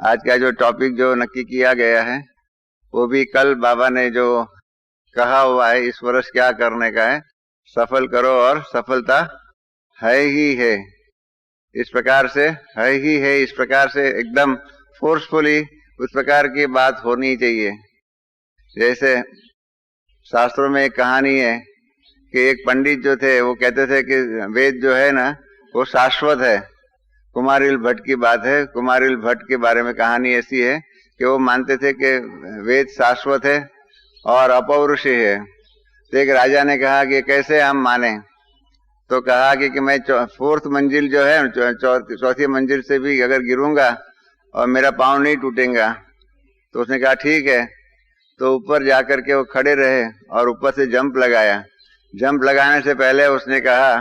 आज का जो टॉपिक जो नक्की किया गया है वो भी कल बाबा ने जो कहा हुआ है, इस वर्ष क्या करने का है, सफल करो और सफलता है ही है। इस प्रकार से है ही है, इस प्रकार से एकदम फोर्सफुली उस प्रकार की बात होनी चाहिए। जैसे शास्त्रों में एक कहानी है कि एक पंडित जो थे वो कहते थे कि वेद जो है ना वो शाश्वत है। कुमारिल भट्ट की बात है। कुमारिल भट्ट के बारे में कहानी ऐसी है कि वो मानते थे कि वेद शाश्वत है और अपौरुषी है। तो एक राजा ने कहा कि कैसे हम माने, तो कहा कि मैं फोर्थ मंजिल जो है, चौथी मंजिल से भी अगर गिरूंगा और मेरा पाँव नहीं टूटेगा। तो उसने कहा ठीक है। तो ऊपर जाकर के वो खड़े रहे और ऊपर से जंप लगाया। जंप लगाने से पहले उसने कहा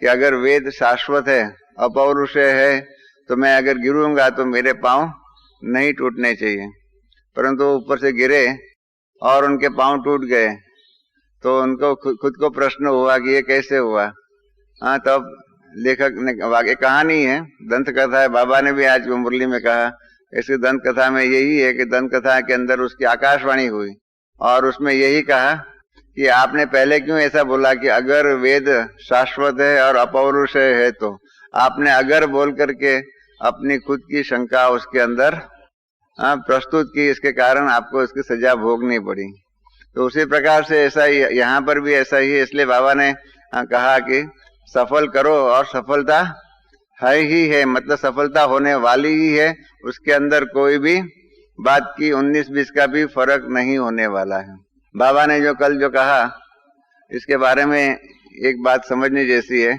कि अगर वेद शाश्वत है, अपौरुषेय है, तो मैं अगर गिरूंगा तो मेरे पाँव नहीं टूटने चाहिए। परंतु ऊपर से गिरे और उनके पाँव टूट गए। तो उनको खुद को प्रश्न हुआ कि ये कैसे हुआ। हाँ, तब लेखक ने वाकई कहानी है, दंत कथा है। बाबा ने भी आज मुरली में कहा इसकी दंत कथा में यही है कि दंत कथा के अंदर उसकी आकाशवाणी हुई और उसमें यही कहा कि आपने पहले क्यों ऐसा बोला कि अगर वेद शाश्वत है और अपौरुषेय है, तो आपने अगर बोल करके अपनी खुद की शंका उसके अंदर प्रस्तुत की, इसके कारण आपको इसकी सजा भोगनी पड़ी। तो उसी प्रकार से ऐसा ही यहाँ पर भी ऐसा ही है। इसलिए बाबा ने कहा कि सफल करो और सफलता है ही है, मतलब सफलता होने वाली ही है। उसके अंदर कोई भी बात की 19-20 का भी फर्क नहीं होने वाला है। बाबा ने जो कल जो कहा इसके बारे में एक बात समझने जैसी है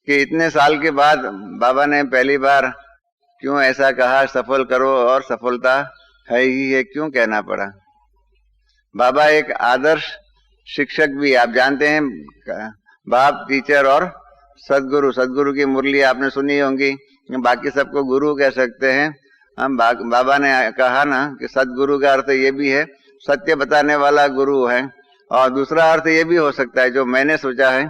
कि इतने साल के बाद बाबा ने पहली बार क्यों ऐसा कहा, सफल करो और सफलता है ही है, क्यों कहना पड़ा। बाबा एक आदर्श शिक्षक भी, आप जानते हैं, बाप, टीचर और सदगुरु। सदगुरु की मुरली आपने सुनी होंगी, बाकी सबको गुरु कह सकते हैं। हम बाबा ने कहा ना कि सदगुरु का अर्थ ये भी है सत्य बताने वाला गुरु है, और दूसरा अर्थ ये भी हो सकता है जो मैंने सोचा है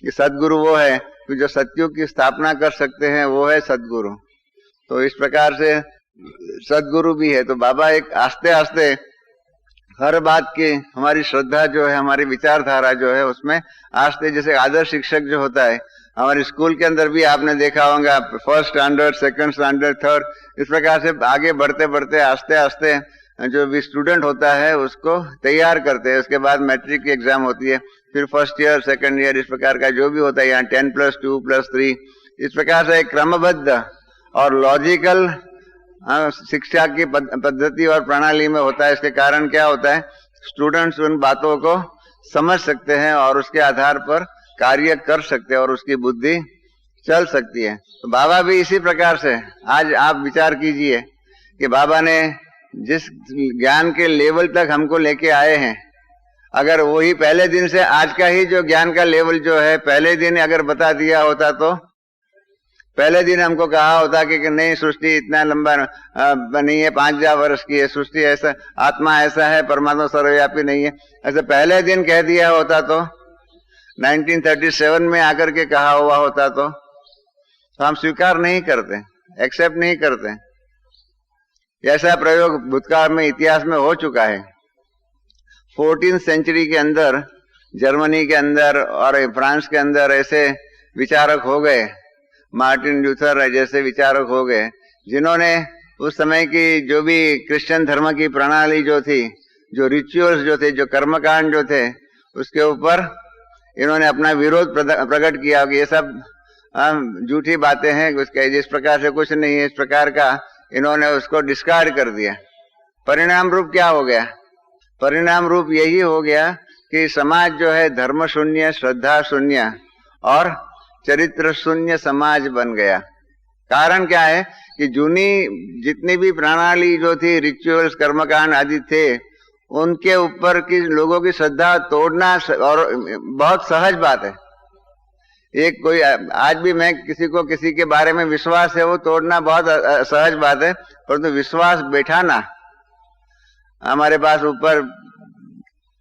कि सदगुरु वो है कि जो सत्यों की स्थापना कर सकते हैं, वो है सदगुरु। तो इस प्रकार से सदगुरु भी है। तो बाबा एक आस्ते आस्ते हर बात की हमारी श्रद्धा जो है, हमारी विचारधारा जो है, उसमें आस्ते, जैसे आदर्श शिक्षक जो होता है, हमारे स्कूल के अंदर भी आपने देखा होगा, first standard, second standard, third, इस प्रकार से आगे बढ़ते बढ़ते आस्ते आस्ते जो भी स्टूडेंट होता है उसको तैयार करते हैं। उसके बाद मैट्रिक की एग्जाम होती है, फिर फर्स्ट ईयर, सेकंड ईयर, इस प्रकार का जो भी होता है, यहाँ 10+2+3, इस प्रकार से एक क्रमबद्ध और लॉजिकल शिक्षा की पद्धति और प्रणाली में होता है। इसके कारण क्या होता है, स्टूडेंट्स उन बातों को समझ सकते हैं और उसके आधार पर कार्य कर सकते हैं और उसकी बुद्धि चल सकती है। तो बाबा भी इसी प्रकार से, आज आप विचार कीजिए कि बाबा ने जिस ज्ञान के लेवल तक हमको लेके आए हैं, अगर वही पहले दिन से आज का ही जो ज्ञान का लेवल जो है पहले दिन अगर बता दिया होता, तो पहले दिन हमको कहा होता कि नहीं, सृष्टि इतना लंबा नहीं है, 5000 वर्ष की है सृष्टि, ऐसा आत्मा ऐसा है, परमात्मा सर्वव्यापी नहीं है, ऐसा पहले दिन कह दिया होता, तो 1937 में आकर के कहा हुआ होता, तो हम स्वीकार नहीं करते, एक्सेप्ट नहीं करते। ऐसा प्रयोग भूतकाल में, इतिहास में हो चुका है। 14th सेंचुरी के अंदर जर्मनी के अंदर और फ्रांस के अंदर ऐसे विचारक हो गए, मार्टिन लूथर जैसे विचारक हो गए, जिन्होंने उस समय की जो भी क्रिश्चियन धर्म की प्रणाली जो थी, जो रिचुअल्स जो थे, जो कर्मकांड जो थे, उसके ऊपर इन्होंने अपना विरोध प्रकट किया कि ये सब झूठी बातें हैं, जिस प्रकार से कुछ नहीं है, इस प्रकार का इन्होंने उसको डिस्कार्ड कर दिया। परिणाम रूप क्या हो गया? परिणाम रूप यही हो गया कि समाज जो है धर्म शून्य, श्रद्धा शून्य और चरित्र शून्य समाज बन गया। कारण क्या है कि जूनी जितनी भी प्रणाली जो थी, रिचुअल्स, कर्मकांड आदि थे, उनके ऊपर की लोगों की श्रद्धा तोड़ना और बहुत सहज बात है। एक कोई आज भी मैं किसी को किसी के बारे में विश्वास है वो तोड़ना बहुत सहज बात है, परंतु विश्वास बैठाना, हमारे पास ऊपर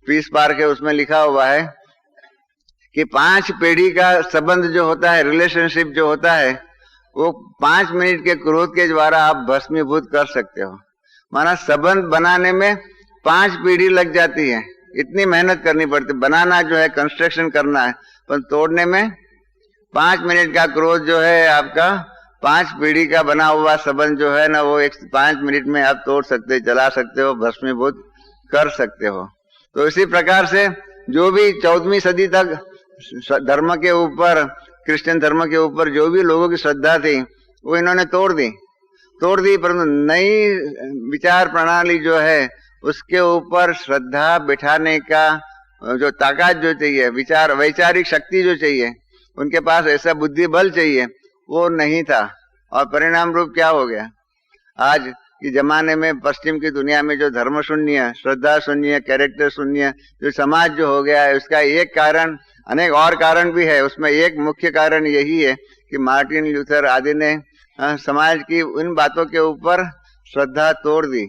पीस पार्क है, उसमें लिखा हुआ है कि 5 पीढ़ी का संबंध जो होता है, रिलेशनशिप जो होता है, वो 5 मिनट के क्रोध के द्वारा आप भस्मीभूत कर सकते हो। माना संबंध बनाने में 5 पीढ़ी लग जाती है, इतनी मेहनत करनी पड़ती। बनाना जो है कंस्ट्रक्शन करना है, पर तोड़ने में 5 मिनट का क्रोध जो है आपका 5 पीढ़ी का बना हुआ संबंध जो है ना, वो 5 मिनट में आप तोड़ सकते, जला सकते हो, भस्मीभूत कर सकते हो। तो इसी प्रकार से जो भी 14वीं सदी तक धर्म के ऊपर, क्रिश्चियन धर्म के ऊपर जो भी लोगों की श्रद्धा थी वो इन्होंने तोड़ दी, परंतु नई विचार प्रणाली जो है उसके ऊपर श्रद्धा बिठाने का जो ताकत जो चाहिए, वैचारिक शक्ति जो चाहिए, उनके पास ऐसा बुद्धि बल चाहिए, वो नहीं था। और परिणाम रूप क्या हो गया? आज के जमाने में पश्चिम की दुनिया में जो धर्म शून्य, श्रद्धा शून्य, कैरेक्टर शून्य जो समाज जो हो गया है, उसका एक कारण, अनेक और कारण भी है, उसमें एक मुख्य कारण यही है कि मार्टिन लूथर आदि ने समाज की उन बातों के ऊपर श्रद्धा तोड़ दी।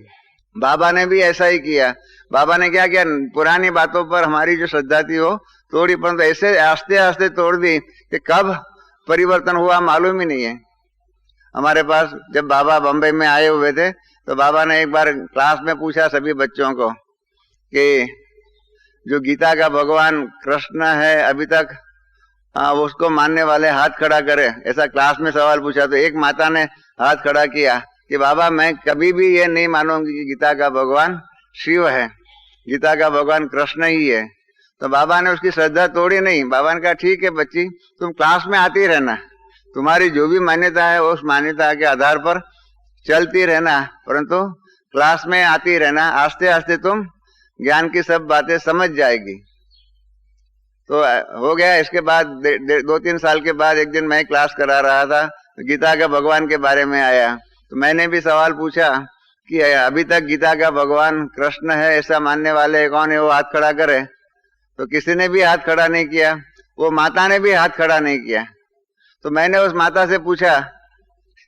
बाबा ने भी ऐसा ही किया। बाबा ने क्या किया? पुरानी बातों पर हमारी जो श्रद्धा थी वो तोड़ी, परंतु ऐसे आस्ते आस्ते तोड़ दी कि कब परिवर्तन हुआ मालूम ही नहीं है। हमारे पास जब बाबा बम्बई में आए हुए थे तो बाबा ने एक बार क्लास में पूछा सभी बच्चों को कि जो गीता का भगवान कृष्ण है अभी तक उसको मानने वाले हाथ खड़ा करे, ऐसा क्लास में सवाल पूछा। तो एक माता ने हाथ खड़ा किया कि बाबा मैं कभी भी ये नहीं मानूंगी कि गीता का भगवान शिव है, गीता का भगवान कृष्ण ही है। तो बाबा ने उसकी श्रद्धा तोड़ी नहीं। बाबा ने कहा ठीक है बच्ची, तुम क्लास में आती रहना, तुम्हारी जो भी मान्यता है उस मान्यता के आधार पर चलती रहना, परंतु क्लास में आती रहना, आस्ते आस्ते तुम ज्ञान की सब बातें समझ जाएगी। तो हो गया। इसके बाद 2-3 साल के बाद एक दिन मैं क्लास करा रहा था, तो गीता का भगवान के बारे में आया, तो मैंने भी सवाल पूछा कि अभी तक गीता का भगवान कृष्ण है ऐसा मानने वाले कौन है, वो हाथ खड़ा करे। तो किसी ने भी हाथ खड़ा नहीं किया, वो माता ने भी हाथ खड़ा नहीं किया। तो मैंने उस माता से पूछा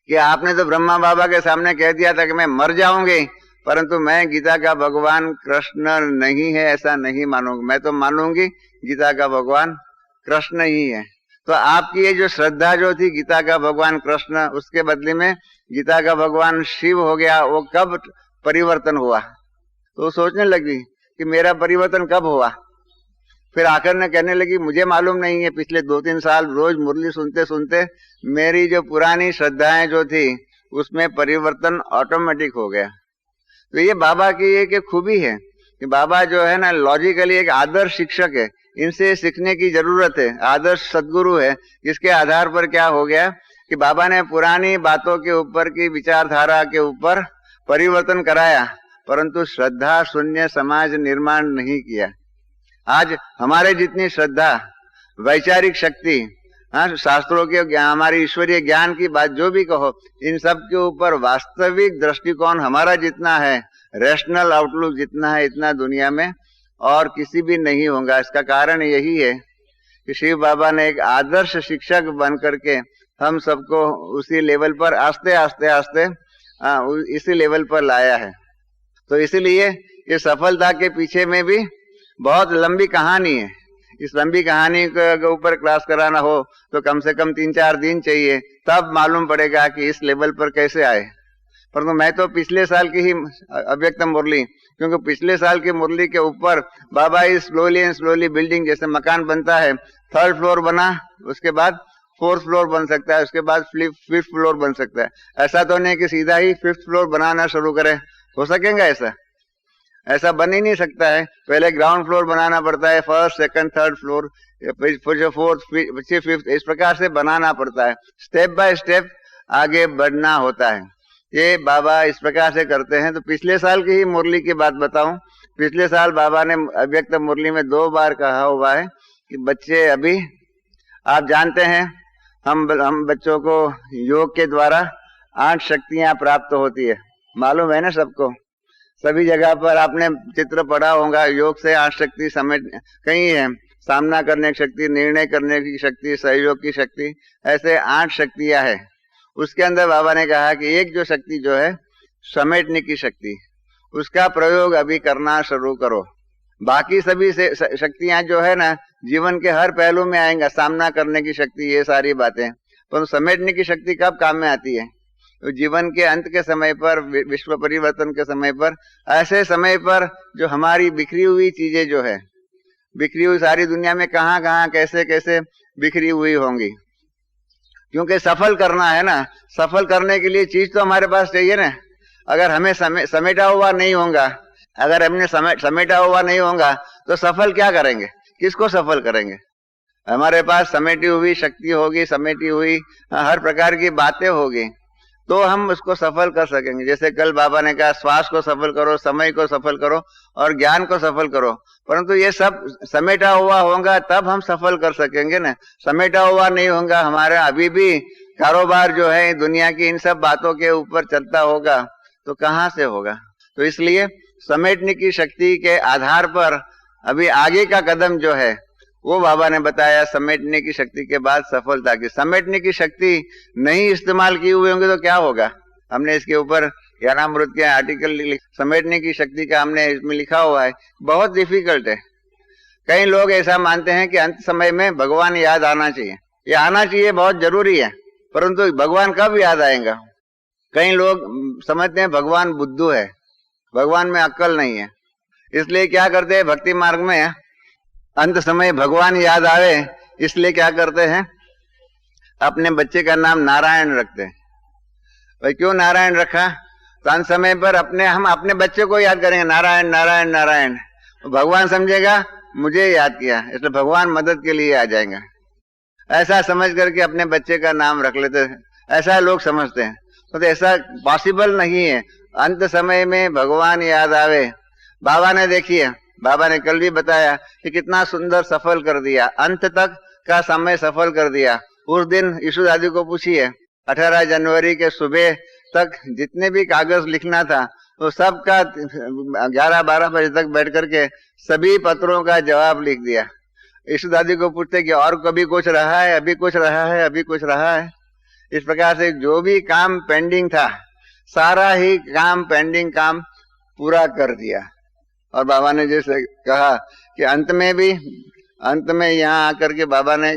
कि आपने तो ब्रह्मा बाबा के सामने कह दिया था कि मैं मर जाऊंगी, परंतु मैं गीता का भगवान कृष्ण नहीं है ऐसा नहीं मानूंगी, मैं तो मानूंगी गीता का भगवान कृष्ण ही है। तो आपकी ये जो श्रद्धा जो थी गीता का भगवान कृष्ण, उसके बदले में गीता का भगवान शिव हो गया, वो कब परिवर्तन हुआ? तो सोचने लगी कि मेरा परिवर्तन कब हुआ। फिर आखिर ने कहने लगी मुझे मालूम नहीं है, पिछले 2-3 साल रोज मुरली सुनते सुनते मेरी जो पुरानी श्रद्धाएं जो थी उसमें परिवर्तन ऑटोमेटिक हो गया। तो ये बाबा की एक खूबी है कि बाबा जो है ना लॉजिकली एक आदर्श शिक्षक है, इनसे सीखने की जरूरत है, आदर्श सदगुरु है। इसके आधार पर क्या हो गया कि बाबा ने पुरानी बातों के ऊपर की विचारधारा के ऊपर परिवर्तन कराया, परंतु श्रद्धा शून्य समाज निर्माण नहीं किया। आज हमारे जितनी श्रद्धा, वैचारिक शक्ति, शास्त्रों के हमारी ईश्वरीय ज्ञान की बात जो भी कहो, इन सब के ऊपर वास्तविक दृष्टिकोण हमारा जितना है, रैशनल आउटलुक जितना है, इतना दुनिया में और किसी भी नहीं होगा। इसका कारण यही है कि शिव बाबा ने एक आदर्श शिक्षक बन करके हम सबको उसी लेवल पर आस्ते आस्ते आस्ते इसी लेवल पर लाया है। तो इसीलिए ये सफलता के पीछे में भी बहुत लंबी कहानी है। इस लंबी कहानी के ऊपर क्लास कराना हो तो कम से कम 3-4 दिन चाहिए, तब मालूम पड़ेगा कि इस लेवल पर कैसे आए। परंतु मैं तो पिछले साल की ही अव्यक्त मुरली, क्योंकि पिछले साल की मुरली के ऊपर बाबा is slowly and slowly building, जैसे मकान बनता है, 3rd फ्लोर बना, उसके बाद 4th फ्लोर बन सकता है, उसके बाद 5th फ्लोर बन सकता है। ऐसा तो नहीं कि सीधा ही 5th फ्लोर बनाना शुरू करे, हो सकेगा ऐसा बन ही नहीं सकता है। पहले ग्राउंड फ्लोर बनाना पड़ता है, 1st, 2nd, 3rd फ्लोर, फिर 4th, 5th, इस प्रकार से बनाना पड़ता है। स्टेप बाय स्टेप आगे बढ़ना होता है। ये बाबा इस प्रकार से करते हैं। तो पिछले साल की ही मुरली की बात बताऊं। पिछले साल बाबा ने अव्यक्त मुरली में 2 बार कहा हुआ है कि बच्चे, अभी आप जानते हैं हम बच्चों को योग के द्वारा 8 शक्तियां प्राप्त होती है, मालूम है ना सबको। सभी जगह पर आपने चित्र पढ़ा होगा, योग से 8 शक्ति समेट कहीं है, सामना करने की शक्ति, निर्णय करने की शक्ति, सहयोग की शक्ति, ऐसे 8 शक्तियां है। उसके अंदर बाबा ने कहा कि एक जो शक्ति जो है समेटने की शक्ति, उसका प्रयोग अभी करना शुरू करो। बाकी सभी शक्तियां जो है ना जीवन के हर पहलू में आएंगे, सामना करने की शक्ति, ये सारी बातें। पर समेटने की शक्ति कब काम में आती है? तो जीवन के अंत के समय पर, विश्व परिवर्तन के समय पर, ऐसे समय पर जो हमारी बिखरी हुई चीजें जो है, बिखरी हुई सारी दुनिया में कहाँ कहाँ कैसे कैसे बिखरी हुई होंगी, क्योंकि सफल करना है ना, सफल करने के लिए चीज तो हमारे पास चाहिए ना। अगर हमें समेटा हुआ नहीं होगा, अगर हमने समेटा हुआ नहीं होगा तो सफल क्या करेंगे, किसको सफल करेंगे? हमारे पास समेटी हुई शक्ति होगी, समेटी हुई हर प्रकार की बातें होगी, तो हम उसको सफल कर सकेंगे। जैसे कल बाबा ने कहा श्वास को सफल करो, समय को सफल करो और ज्ञान को सफल करो, परंतु ये सब समेटा हुआ होगा तब हम सफल कर सकेंगे ना। समेटा हुआ नहीं होगा, हमारा अभी भी कारोबार जो है दुनिया की इन सब बातों के ऊपर चलता होगा तो कहाँ से होगा? तो इसलिए समेटने की शक्ति के आधार पर अभी आगे का कदम जो है वो बाबा ने बताया, समेटने की शक्ति के बाद सफलता की। समेटने की शक्ति नहीं इस्तेमाल की हुई होंगी तो क्या होगा? हमने इसके ऊपर ज्ञानामृत के आर्टिकल समेटने की शक्ति का हमने इसमें लिखा हुआ है, बहुत डिफिकल्ट है। कई लोग ऐसा मानते हैं कि अंत समय में भगवान याद आना चाहिए, ये आना चाहिए, बहुत जरूरी है, परंतु भगवान कब याद आएगा? कई लोग समझते हैं भगवान बुद्धू है, भगवान में अक्ल नहीं है, इसलिए क्या करते हैं भक्ति मार्ग में अंत समय भगवान याद आवे इसलिए क्या करते हैं, अपने बच्चे का नाम नारायण रखते हैं। भाई क्यों नारायण रखा? तो अंत समय पर हम अपने बच्चे को याद करेंगे, नारायण नारायण नारायण, भगवान समझेगा मुझे याद किया, इसलिए भगवान मदद के लिए आ जाएगा। ऐसा समझ करके अपने बच्चे का नाम रख लेते हैं, ऐसा लोग समझते हैं, तो ऐसा पॉसिबल नहीं है। अंत समय में भगवान याद आवे। बाबा ने देखिए, बाबा ने कल भी बताया कि कितना सुंदर सफल कर दिया, अंत तक का समय सफल कर दिया। उस दिन यीशु दादी को पूछिए, 18 जनवरी के सुबह तक जितने भी कागज लिखना था तो सबका 11-12 बजे तक बैठ करके सभी पत्रों का जवाब लिख दिया। यीशु दादी को पूछते कि और कभी कुछ रहा है, अभी कुछ रहा है, अभी कुछ रहा है। इस प्रकार से जो भी काम पेंडिंग था सारा ही काम पेंडिंग काम पूरा कर दिया। और बाबा ने जैसे कहा कि अंत में यहाँ आकर के बाबा ने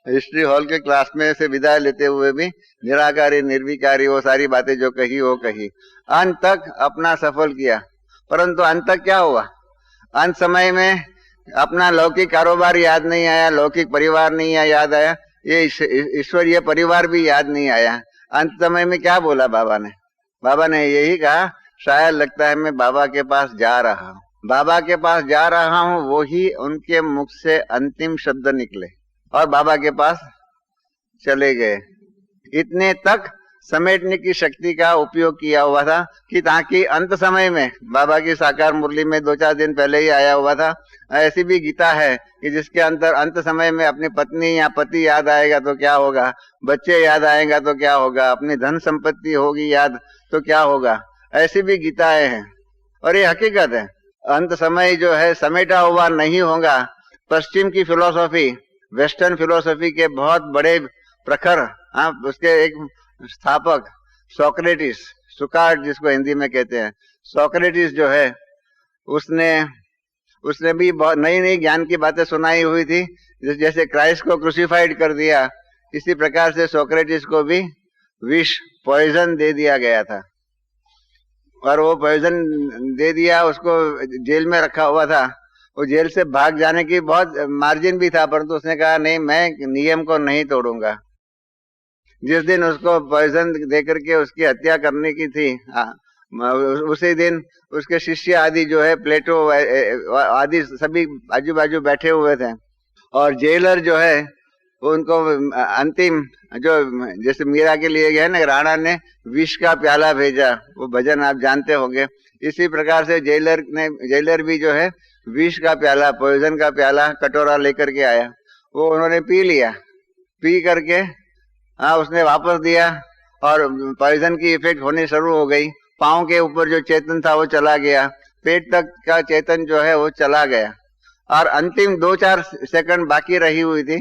हिस्ट्री हॉल के क्लास में से विदाई लेते हुए भी निराकारी निर्विकारी वो सारी बातें जो कही वो कही, अंत तक अपना सफल किया। परंतु अंत तक क्या हुआ? अंत समय में अपना लौकिक कारोबार याद नहीं आया, लौकिक परिवार नहीं याद आया, ये ईश्वरीय परिवार भी याद नहीं आया। अंत समय में क्या बोला बाबा ने? बाबा ने यही कहा, शायद लगता है मैं बाबा के पास जा रहा हूँ, बाबा के पास जा रहा हूँ। वो ही उनके मुख से अंतिम शब्द निकले और बाबा के पास चले गए। इतने तक समेटने की शक्ति का उपयोग किया हुआ था कि ताकि अंत समय में, बाबा की साकार मुरली में 2-4 दिन पहले ही आया हुआ था, ऐसी भी गीता है कि जिसके अंदर अंत समय में अपनी पत्नी या पति याद आएगा तो क्या होगा, बच्चे याद आएगा तो क्या होगा, अपनी धन संपत्ति होगी याद तो क्या होगा, ऐसी भी गीताएं हैं। और ये हकीकत है, अंत समय जो है समेटा हुआ नहीं होगा। पश्चिम की फिलोसॉफी, वेस्टर्न फिलोसॉफी के बहुत बड़े प्रखर, उसके एक स्थापक सोक्रेटिस, सुकार्ट जिसको हिंदी में कहते हैं, सोक्रेटिस जो है उसने भी बहुत नई नई ज्ञान की बातें सुनाई हुई थी। जैसे क्राइस्ट को क्रूसिफाइड कर दिया, इसी प्रकार से सोक्रेटिस को भी विष पॉइजन दे दिया गया था। और वो पॉइजन दे दिया, उसको जेल में रखा हुआ था। वो जेल से भाग जाने की बहुत मार्जिन भी था, परंतु उसने कहा नहीं, मैं नियम को नहीं तोड़ूंगा। जिस दिन उसको पॉइजन दे करके उसकी हत्या करने की थी, उसी दिन उसके शिष्य आदि जो है, प्लेटो आदि सभी आजू बाजू बैठे हुए थे। और जेलर जो है उनको अंतिम जो जैसे मीरा के लिए गया ना, राणा ने विष का प्याला भेजा, वो भजन आप जानते होंगे। इसी प्रकार से जेलर भी जो है विष का प्याला, पॉइजन का प्याला कटोरा लेकर के आया। वो उन्होंने पी लिया, पी करके उसने वापस दिया और पॉइजन की इफेक्ट होनी शुरू हो गई। पाँव के ऊपर जो चेतन था वो चला गया, पेट तक का चेतन जो है वो चला गया। और अंतिम 2-4 सेकंड बाकी रही हुई थी।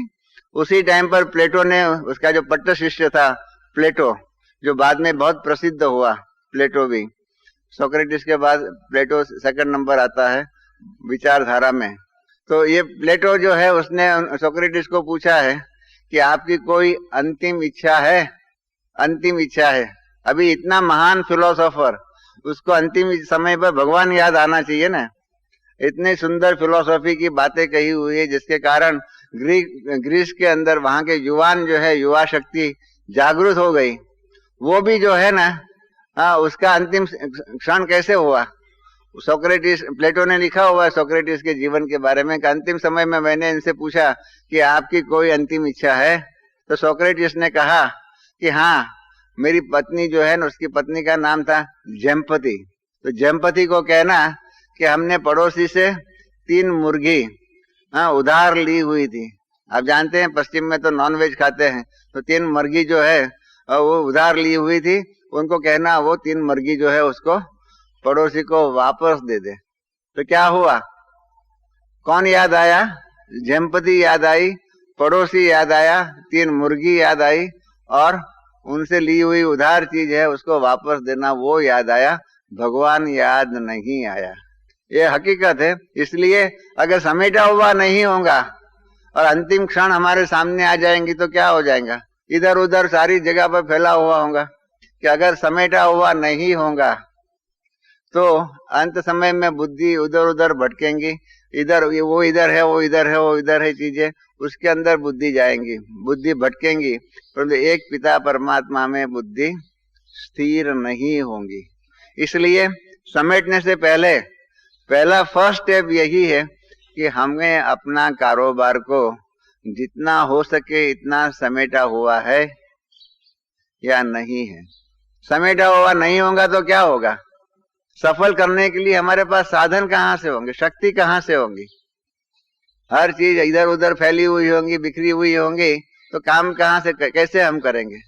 उसी टाइम पर प्लेटो ने, उसका जो पट्ट शिष्य था प्लेटो, जो बाद में बहुत प्रसिद्ध हुआ, प्लेटो भी, सोक्रेटिस के बाद प्लेटो सेकंड नंबर आता है विचारधारा में। तो ये प्लेटो जो है उसने सोक्रेटिस को पूछा है कि आपकी कोई अंतिम इच्छा है? अंतिम इच्छा है। अभी इतना महान फिलोसोफर, उसको अंतिम समय पर भगवान याद आना चाहिए ना। इतनी सुंदर फिलोसॉफी की बातें कही हुई है, जिसके कारण ग्रीस के अंदर वहां के युवान जो है, युवा शक्ति जागृत हो गई। वो भी जो है ना, उसका अंतिम क्षण कैसे हुआ? सोक्रेटिस, प्लेटो ने लिखा हुआ है सोक्रेटिस के जीवन के बारे में कि अंतिम समय में मैंने इनसे पूछा कि आपकी कोई अंतिम इच्छा है? तो सोक्रेटिस ने कहा कि हाँ, मेरी पत्नी जो है ना, उसकी पत्नी का नाम था जेम्पति। तो जेम्पति को कहना कि हमने पड़ोसी से 3 मुर्गी उधार ली हुई थी। आप जानते हैं पश्चिम में तो नॉनवेज खाते हैं, तो 3 मुर्गी जो है वो उधार ली हुई थी। उनको कहना वो 3 मुर्गी जो है उसको पड़ोसी को वापस दे दे। तो क्या हुआ? कौन याद आया? जेम्पति याद आई, पड़ोसी याद आया, 3 मुर्गी याद आई, और उनसे ली हुई उधार चीज है उसको वापस देना वो याद आया। भगवान याद नहीं आया। ये हकीकत है। इसलिए अगर समेटा हुआ नहीं होगा और अंतिम क्षण हमारे सामने आ जाएंगी तो क्या हो जाएगा? इधर उधर सारी जगह पर फैला हुआ होगा। कि अगर समेटा हुआ नहीं होगा तो अंत समय में बुद्धि उधर उधर भटकेंगी। इधर वो इधर है, वो इधर है, वो इधर है, चीजें उसके अंदर बुद्धि जाएंगी, बुद्धि भटकेंगी, परंतु एक पिता परमात्मा में बुद्धि स्थिर नहीं होंगी। इसलिए समेटने से पहले पहला फर्स्ट स्टेप यही है कि हमें अपना कारोबार को जितना हो सके इतना समेटा हुआ है या नहीं है। समेटा हुआ नहीं होगा तो क्या होगा? सफल करने के लिए हमारे पास साधन कहाँ से होंगे, शक्ति कहाँ से होंगी? हर चीज इधर उधर फैली हुई होंगी, बिखरी हुई होंगी, तो काम कहाँ से, कैसे हम करेंगे?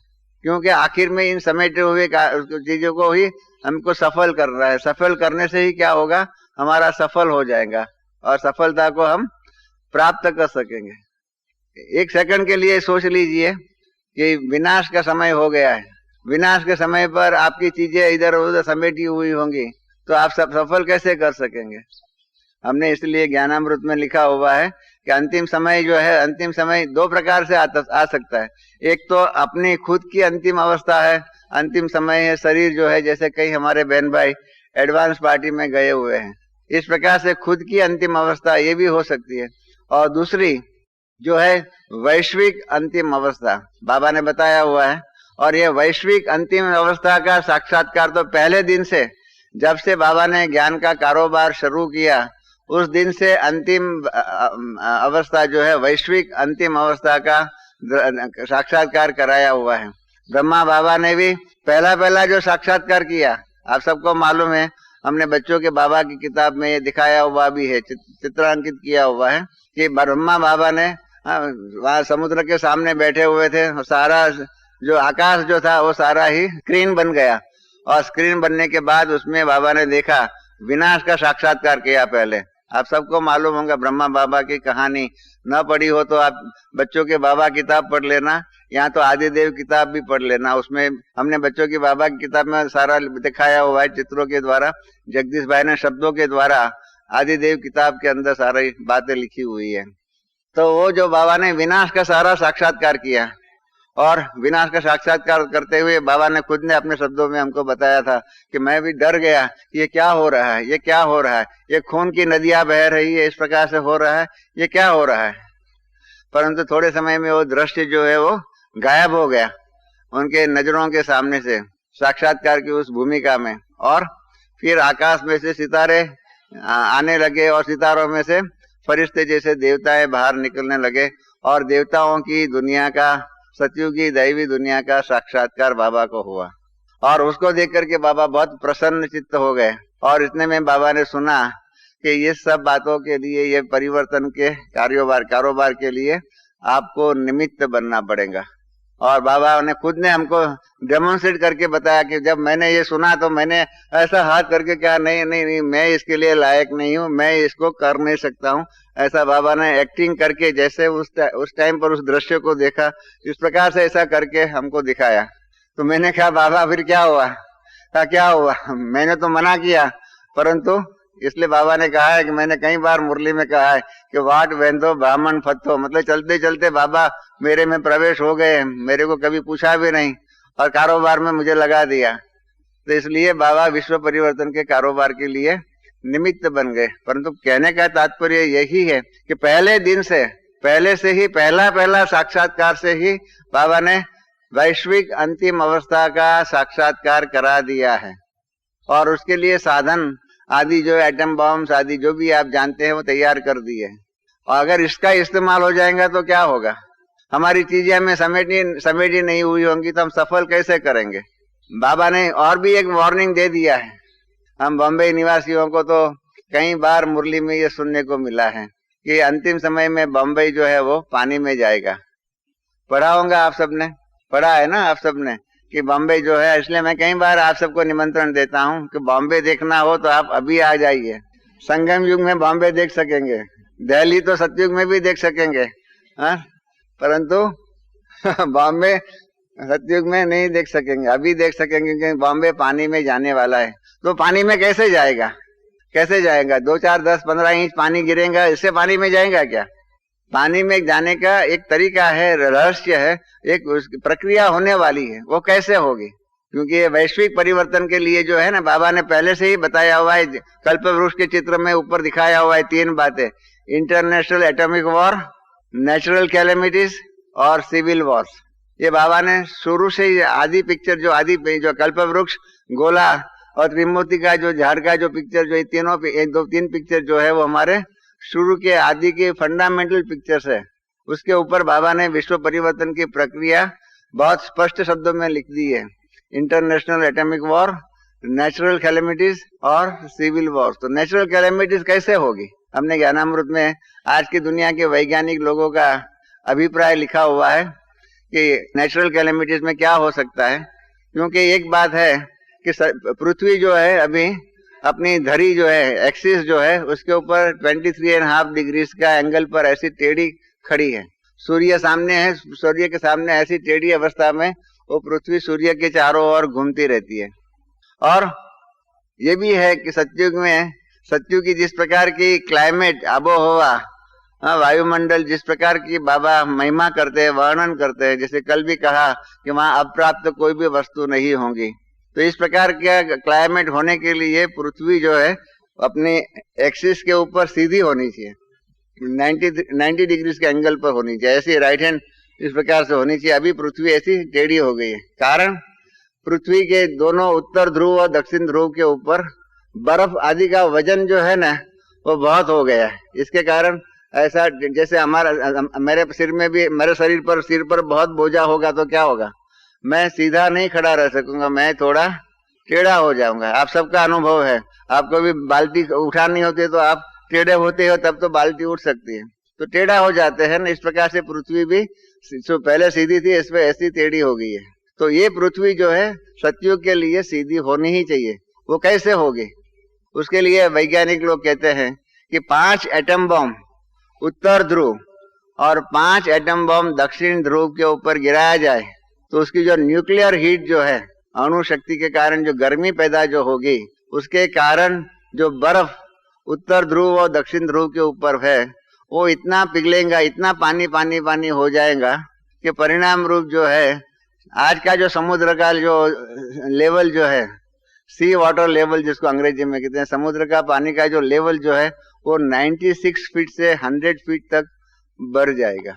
क्योंकि आखिर में इन समेटे हुए चीजों को ही हमको सफल करना है। सफल करने से ही क्या होगा? हमारा सफल हो जाएगा और सफलता को हम प्राप्त कर सकेंगे। 1 सेकंड के लिए सोच लीजिए कि विनाश का समय हो गया है। विनाश के समय पर आपकी चीजें इधर उधर समेटी हुई होंगी, तो आप सब सफल कैसे कर सकेंगे? हमने इसलिए ज्ञानामृत में लिखा हुआ है कि अंतिम समय जो है, अंतिम समय 2 प्रकार से आ सकता है। एक तो अपनी खुद की अंतिम अवस्था है, अंतिम समय है, शरीर जो है, जैसे कई हमारे बहन भाई एडवांस पार्टी में गए हुए हैं, इस प्रकार से खुद की अंतिम अवस्था ये भी हो सकती है। और दूसरी जो है वैश्विक अंतिम अवस्था, बाबा ने बताया हुआ है। और ये वैश्विक अंतिम अवस्था का साक्षात्कार तो पहले दिन से, जब से बाबा ने ज्ञान का कारोबार शुरू किया, उस दिन से अंतिम अवस्था जो है, वैश्विक अंतिम अवस्था का साक्षात्कार कराया हुआ है। ब्रह्मा बाबा ने भी पहला जो साक्षात्कार किया, आप सबको मालूम है, हमने बच्चों के बाबा की किताब में ये दिखाया हुआ भी है, चित्रांकित किया हुआ है कि ब्रह्मा बाबा ने वहां समुद्र के सामने बैठे हुए थे, सारा जो आकाश जो था वो सारा ही स्क्रीन बन गया। और स्क्रीन बनने के बाद उसमें बाबा ने देखा, विनाश का साक्षात्कार किया पहले। आप सबको मालूम होगा ब्रह्मा बाबा की कहानी, न पढ़ी हो तो आप बच्चों के बाबा किताब पढ़ लेना, या तो आदिदेव किताब भी पढ़ लेना। उसमें हमने बच्चों की बाबा की किताब में सारा दिखाया हुआ है, चित्रों के द्वारा, जगदीश भाई ने शब्दों के द्वारा आदिदेव किताब के अंदर सारी बातें लिखी हुई है। तो वो जो बाबा ने विनाश का सारा साक्षात्कार किया, और विनाश का साक्षात्कार करते हुए बाबा ने खुद ने अपने शब्दों में हमको बताया था कि मैं भी डर गया, ये क्या हो रहा है, ये क्या हो रहा है, ये खून की नदियां बह रही है, इस प्रकार से हो रहा है, ये क्या हो रहा है। परंतु थोड़े समय में वो दृश्य जो है वो गायब हो गया उनके नजरों के सामने से, साक्षात्कार की उस भूमिका में। और फिर आकाश में से सितारे आने लगे, और सितारों में से फरिश्ते जैसे देवताएं बाहर निकलने लगे, और देवताओं की दुनिया का, सतयुगी दैवी दुनिया का साक्षात्कार बाबा को हुआ। और उसको देख करके बाबा बहुत प्रसन्न चित्त हो गए। और इतने में बाबा ने सुना कि ये सब बातों के लिए, ये परिवर्तन के कारोबार के लिए आपको निमित्त बनना पड़ेगा। और बाबा ने खुद ने हमको डेमोन्स्ट्रेट करके बताया कि जब मैंने ये सुना तो मैंने ऐसा हाथ करके कहा, नहीं नहीं नहीं, मैं इसके लिए लायक नहीं हूँ, मैं इसको कर नहीं सकता हूँ। ऐसा बाबा ने एक्टिंग करके, जैसे उस टाइम पर उस दृश्य को देखा, इस प्रकार से ऐसा करके हमको दिखाया। तो मैंने कहा, बाबा फिर क्या हुआ? कहा क्या हुआ? मैंने तो मना किया, परंतु इसलिए बाबा ने कहा है कि मैंने कई बार मुरली में कहा है कि वाट वेंदो ब्राह्मण फत्तो, मतलब चलते चलते बाबा मेरे में प्रवेश हो गए, मेरे को कभी पूछा भी नहीं और कारोबार में मुझे लगा दिया। तो इसलिए बाबा विश्व परिवर्तन के कारोबार के लिए निमित्त बन गए। परंतु कहने का तात्पर्य यही है कि पहले से ही पहला साक्षात्कार से ही बाबा ने वैश्विक अंतिम अवस्था का साक्षात्कार करा दिया है और उसके लिए साधन आदि जो एटम बॉम्ब्स आदि जो भी आप जानते हैं वो तैयार कर दिए। और अगर इसका इस्तेमाल हो जाएगा तो क्या होगा, हमारी चीजें हमें समेटी नहीं हुई होंगी तो हम सफल कैसे करेंगे। बाबा ने और भी एक वार्निंग दे दिया है। हम बॉम्बे निवासियों को तो कई बार मुरली में ये सुनने को मिला है कि अंतिम समय में बॉम्बे जो है वो पानी में जाएगा। पढ़ा होगा आप सबने, पढ़ा है ना आप सबने कि बॉम्बे जो है, इसलिए मैं कई बार आप सबको निमंत्रण देता हूँ कि बॉम्बे देखना हो तो आप अभी आ जाइए। संगम युग में बॉम्बे देख सकेंगे, दिल्ली तो सतयुग में भी देख सकेंगे, हाँ, परंतु बॉम्बे सतयुग में नहीं देख सकेंगे। अभी देख सकेंगे कि बॉम्बे पानी में जाने वाला है। तो पानी में कैसे जाएगा, कैसे जाएगा? 2, 4, 10, 15 इंच पानी गिरेगा, इससे पानी में जाएगा क्या? पानी में जाने का एक तरीका है, रहस्य है, एक प्रक्रिया होने वाली है। वो कैसे होगी? क्योंकि ये वैश्विक परिवर्तन के लिए जो है ना, बाबा ने पहले से ही बताया हुआ है। कल्पवृक्ष के चित्र में ऊपर दिखाया हुआ है 3 बातें: international atomic war, natural calamities और सिविल वॉर्स। ये बाबा ने शुरू से ही आदि पिक्चर जो कल्पवृक्ष, गोला और त्रिमूर्ति का जो झाड़ का जो पिक्चर, जो तीन पिक्चर जो है वो हमारे शुरू के आदि के फंडामेंटल पिक्चर्स है। उसके ऊपर बाबा ने विश्व परिवर्तन की प्रक्रिया बहुत स्पष्ट शब्दों में लिख दी है। International atomic war, natural calamities और सिविल वॉर। तो नेचुरल कैलेमिटीज कैसे होगी? हमने ज्ञानामृत में आज की दुनिया के वैज्ञानिक लोगों का अभिप्राय लिखा हुआ है कि नेचुरल कैलेमिटीज में क्या हो सकता है। क्योंकि एक बात है कि पृथ्वी जो है अभी अपनी धरी जो है, एक्सिस जो है, उसके ऊपर 23.5 डिग्रीज का एंगल पर ऐसी टेढ़ी खड़ी है। सूर्य सामने है, सूर्य के सामने ऐसी टेढ़ी अवस्था में वो पृथ्वी सूर्य के चारों ओर घूमती रहती है। और ये भी है कि सतयुग की जिस प्रकार की क्लाइमेट, आबोहवा, वायुमंडल जिस प्रकार की बाबा महिमा करते हैं, वर्णन करते हैं, जैसे कल भी कहा कि वहां अप्राप्त कोई भी वस्तु नहीं होगी। तो इस प्रकार का क्लाइमेट होने के लिए पृथ्वी जो है अपने एक्सिस के ऊपर सीधी होनी चाहिए, 90 डिग्रीज के एंगल पर होनी चाहिए, ऐसी राइट हैंड इस प्रकार से होनी चाहिए। अभी पृथ्वी ऐसी टेढ़ी हो गई है। कारण पृथ्वी के दोनों उत्तर ध्रुव और दक्षिण ध्रुव के ऊपर बर्फ आदि का वजन जो है ना वो बहुत हो गया है। इसके कारण ऐसा, जैसे मेरे शरीर पर बहुत बोझा होगा तो क्या होगा, मैं सीधा नहीं खड़ा रह सकूंगा, मैं थोड़ा टेढ़ा हो जाऊंगा। आप सबका अनुभव है, आपको भी बाल्टी उठानी होती है तो आप टेढ़े होते हो, तब तो बाल्टी उठ सकती है, तो टेढ़ा हो जाते हैं ना। इस प्रकार से पृथ्वी भी जो पहले सीधी थी इस पे ऐसी टेढ़ी हो गई है। तो ये पृथ्वी जो है सतयुग के लिए सीधी होनी ही चाहिए। वो कैसे होगी? उसके लिए वैज्ञानिक लोग कहते हैं कि 5 एटम बॉम्ब उत्तर ध्रुव और 5 एटम बॉम्ब दक्षिण ध्रुव के ऊपर गिराया जाए तो उसकी जो न्यूक्लियर हीट जो है, अणु शक्ति के कारण जो गर्मी पैदा जो होगी, उसके कारण जो बर्फ उत्तर ध्रुव और दक्षिण ध्रुव के ऊपर है वो इतना पिघलेगा, इतना पानी हो जाएगा कि परिणाम रूप जो है आज का जो समुद्र का जो लेवल जो है, सी वाटर लेवल जिसको अंग्रेजी में कहते हैं, समुद्र का पानी का जो लेवल जो है वो 96 फीट से 100 फीट तक बढ़ जाएगा,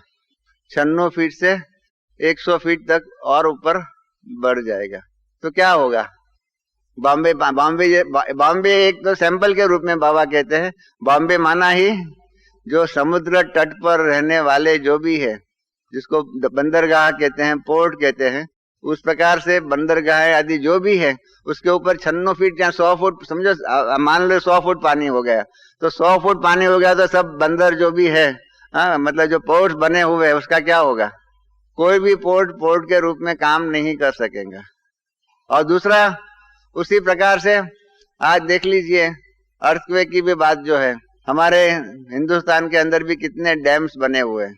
96 फीट से 100 फीट तक और ऊपर बढ़ जाएगा। तो क्या होगा? बॉम्बे एक तो सैंपल के रूप में बाबा कहते हैं, बॉम्बे माना ही जो समुद्र तट पर रहने वाले जो भी है, जिसको बंदरगाह कहते हैं, पोर्ट कहते हैं, उस प्रकार से बंदरगाह आदि जो भी है उसके ऊपर 96 फीट या 100 फुट, समझो मान लो 100 फुट पानी हो गया, तो 100 फुट पानी हो गया तो सब बंदर जो भी है, मतलब जो पोर्ट बने हुए हैं उसका क्या होगा? कोई भी पोर्ट के रूप में काम नहीं कर सकेगा। और दूसरा, उसी प्रकार से आज देख लीजिए अर्थक्वेक की भी बात जो है, हमारे हिंदुस्तान के अंदर भी कितने डैम्स बने हुए हैं।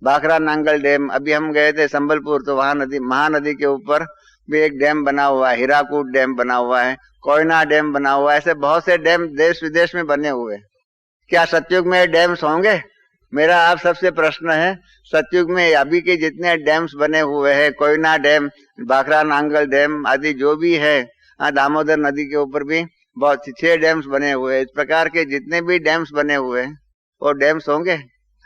भाखरा नांगल डैम, अभी हम गए थे संबलपुर, तो वहां महानदी के ऊपर भी एक डैम बना हुआ है, हीराकूद डैम बना हुआ है, कोयना डैम बना हुआ, ऐसे बहुत से डैम देश विदेश में बने हुए। क्या सतयुग में डैम्स होंगे? मेरा आप सबसे प्रश्न है, सतयुग में अभी के जितने डैम्स बने हुए हैं, कोयना डैम, भाखरा नांगल डैम आदि जो भी है, दामोदर नदी के ऊपर भी बहुत 6 डैम्स बने हुए हैं। इस प्रकार के जितने भी डैम्स बने हुए हैं वो डैम्स होंगे?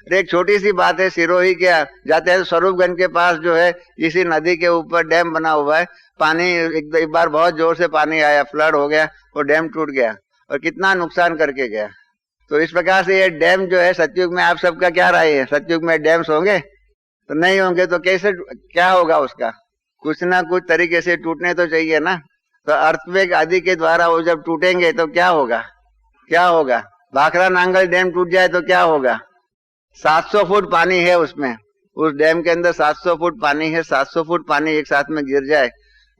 एक छोटी सी बात है, सिरोही के जाते हैं स्वरूपगंज के पास जो है इसी नदी के ऊपर डैम बना हुआ है। पानी एक बार बहुत जोर से पानी आया, फ्लड हो गया, वो डैम टूट गया और कितना नुकसान करके गया। तो इस प्रकार से ये डैम जो है सतयुग में, आप सबका क्या राय है? सतयुग में डैम्स होंगे? तो नहीं होंगे तो कैसे, क्या होगा उसका? कुछ ना कुछ तरीके से टूटने तो चाहिए ना। तो अर्थक्वेक आदि के द्वारा वो जब टूटेंगे तो क्या होगा? क्या होगा? भाखरा नांगल डैम टूट जाए तो क्या होगा? 700 फुट पानी है उसमें, उस डैम के अंदर 700 फुट पानी है। 700 फुट पानी एक साथ में गिर जाए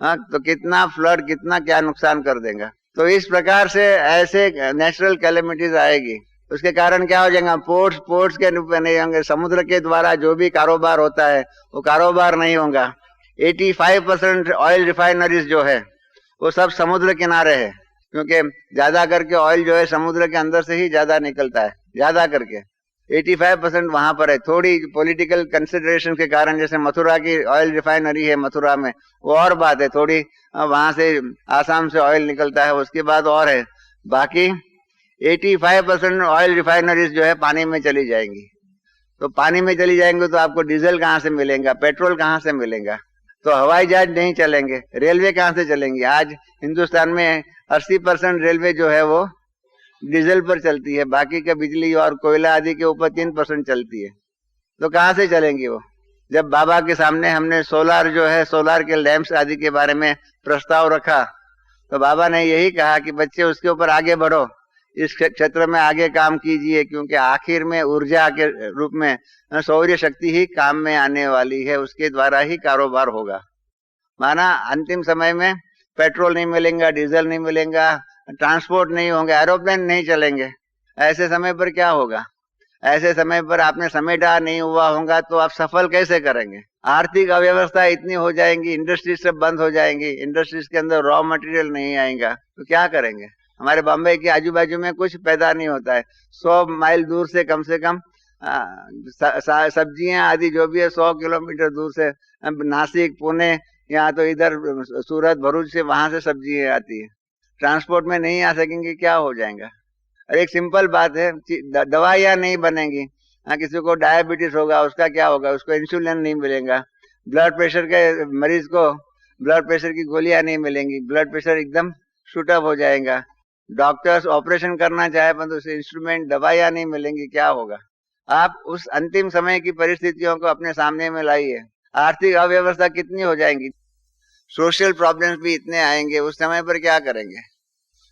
तो कितना फ्लड, कितना क्या नुकसान कर देगा। तो इस प्रकार से ऐसे नेचुरल कैलेमिटीज आएगी, उसके कारण क्या हो जाएगा? पोर्ट्स के रूप में नहीं होंगे, समुद्र के द्वारा जो भी कारोबार होता है वो कारोबार नहीं होगा। 85% ऑयल रिफाइनरीज जो है वो सब समुद्र किनारे है, क्योंकि ज्यादा करके ऑयल जो है समुद्र के अंदर से ही ज्यादा निकलता है, ज्यादा करके 85% वहां पर है। थोड़ी पॉलिटिकल कंसिडरेशन के कारण, जैसे मथुरा की ऑयल रिफाइनरी है मथुरा में, वो और बात है, थोड़ी वहां से आसाम से ऑयल निकलता है, उसके बाद और है। बाकी 85% ऑयल रिफाइनरीज जो है पानी में चली जाएंगी। तो पानी में चली जाएंगे तो आपको डीजल कहाँ से मिलेगा? पेट्रोल कहाँ से मिलेगा? तो हवाई जहाज नहीं चलेंगे, रेलवे कहाँ से चलेंगी? आज हिंदुस्तान में 80% रेलवे जो है वो डीजल पर चलती है, बाकी का बिजली और कोयला आदि के ऊपर 3% चलती है। तो कहाँ से चलेंगी वो? जब बाबा के सामने हमने सोलार जो है, सोलार के लैंप्स आदि के बारे में प्रस्ताव रखा, तो बाबा ने यही कहा कि बच्चे उसके ऊपर आगे बढ़ो, इस क्षेत्र में आगे काम कीजिए, क्योंकि आखिर में ऊर्जा के रूप में सौर्य शक्ति ही काम में आने वाली है, उसके द्वारा ही कारोबार होगा। माना अंतिम समय में पेट्रोल नहीं मिलेगा, डीजल नहीं मिलेगा, ट्रांसपोर्ट नहीं होंगे, एरोप्लेन नहीं चलेंगे, ऐसे समय पर क्या होगा? ऐसे समय पर आपने समेटा नहीं हुआ होगा तो आप सफल कैसे करेंगे? आर्थिक अव्यवस्था इतनी हो जाएंगी, इंडस्ट्रीज सब बंद हो जाएंगी, इंडस्ट्रीज के अंदर रॉ मटेरियल नहीं आएगा तो क्या करेंगे? हमारे बम्बई के आजू बाजू में कुछ पैदा नहीं होता है, 100 माइल दूर से कम सब्जियां आदि जो भी है 100 किलोमीटर दूर से, नासिक, पुणे, यहाँ तो इधर सूरत, भरूच से वहां से सब्जियां आती है। ट्रांसपोर्ट में नहीं आ सकेंगे, क्या हो जाएगा? और एक सिंपल बात है, दवाइयाँ नहीं बनेंगी। किसी को डायबिटीज होगा, उसका क्या होगा? उसको इंसुलिन नहीं मिलेगा। ब्लड प्रेशर के मरीज को ब्लड प्रेशर की गोलियां नहीं मिलेंगी, ब्लड प्रेशर एकदम शूट अप हो जाएगा। डॉक्टर्स ऑपरेशन करना चाहे परंतु तो इंस्ट्रूमेंट, दवाइयाँ नहीं मिलेंगी, क्या होगा? आप उस अंतिम समय की परिस्थितियों को अपने सामने में लाइए। आर्थिक अव्यवस्था कितनी हो जाएंगी, सोशल प्रॉब्लम्स भी इतने आएंगे, उस समय पर क्या करेंगे?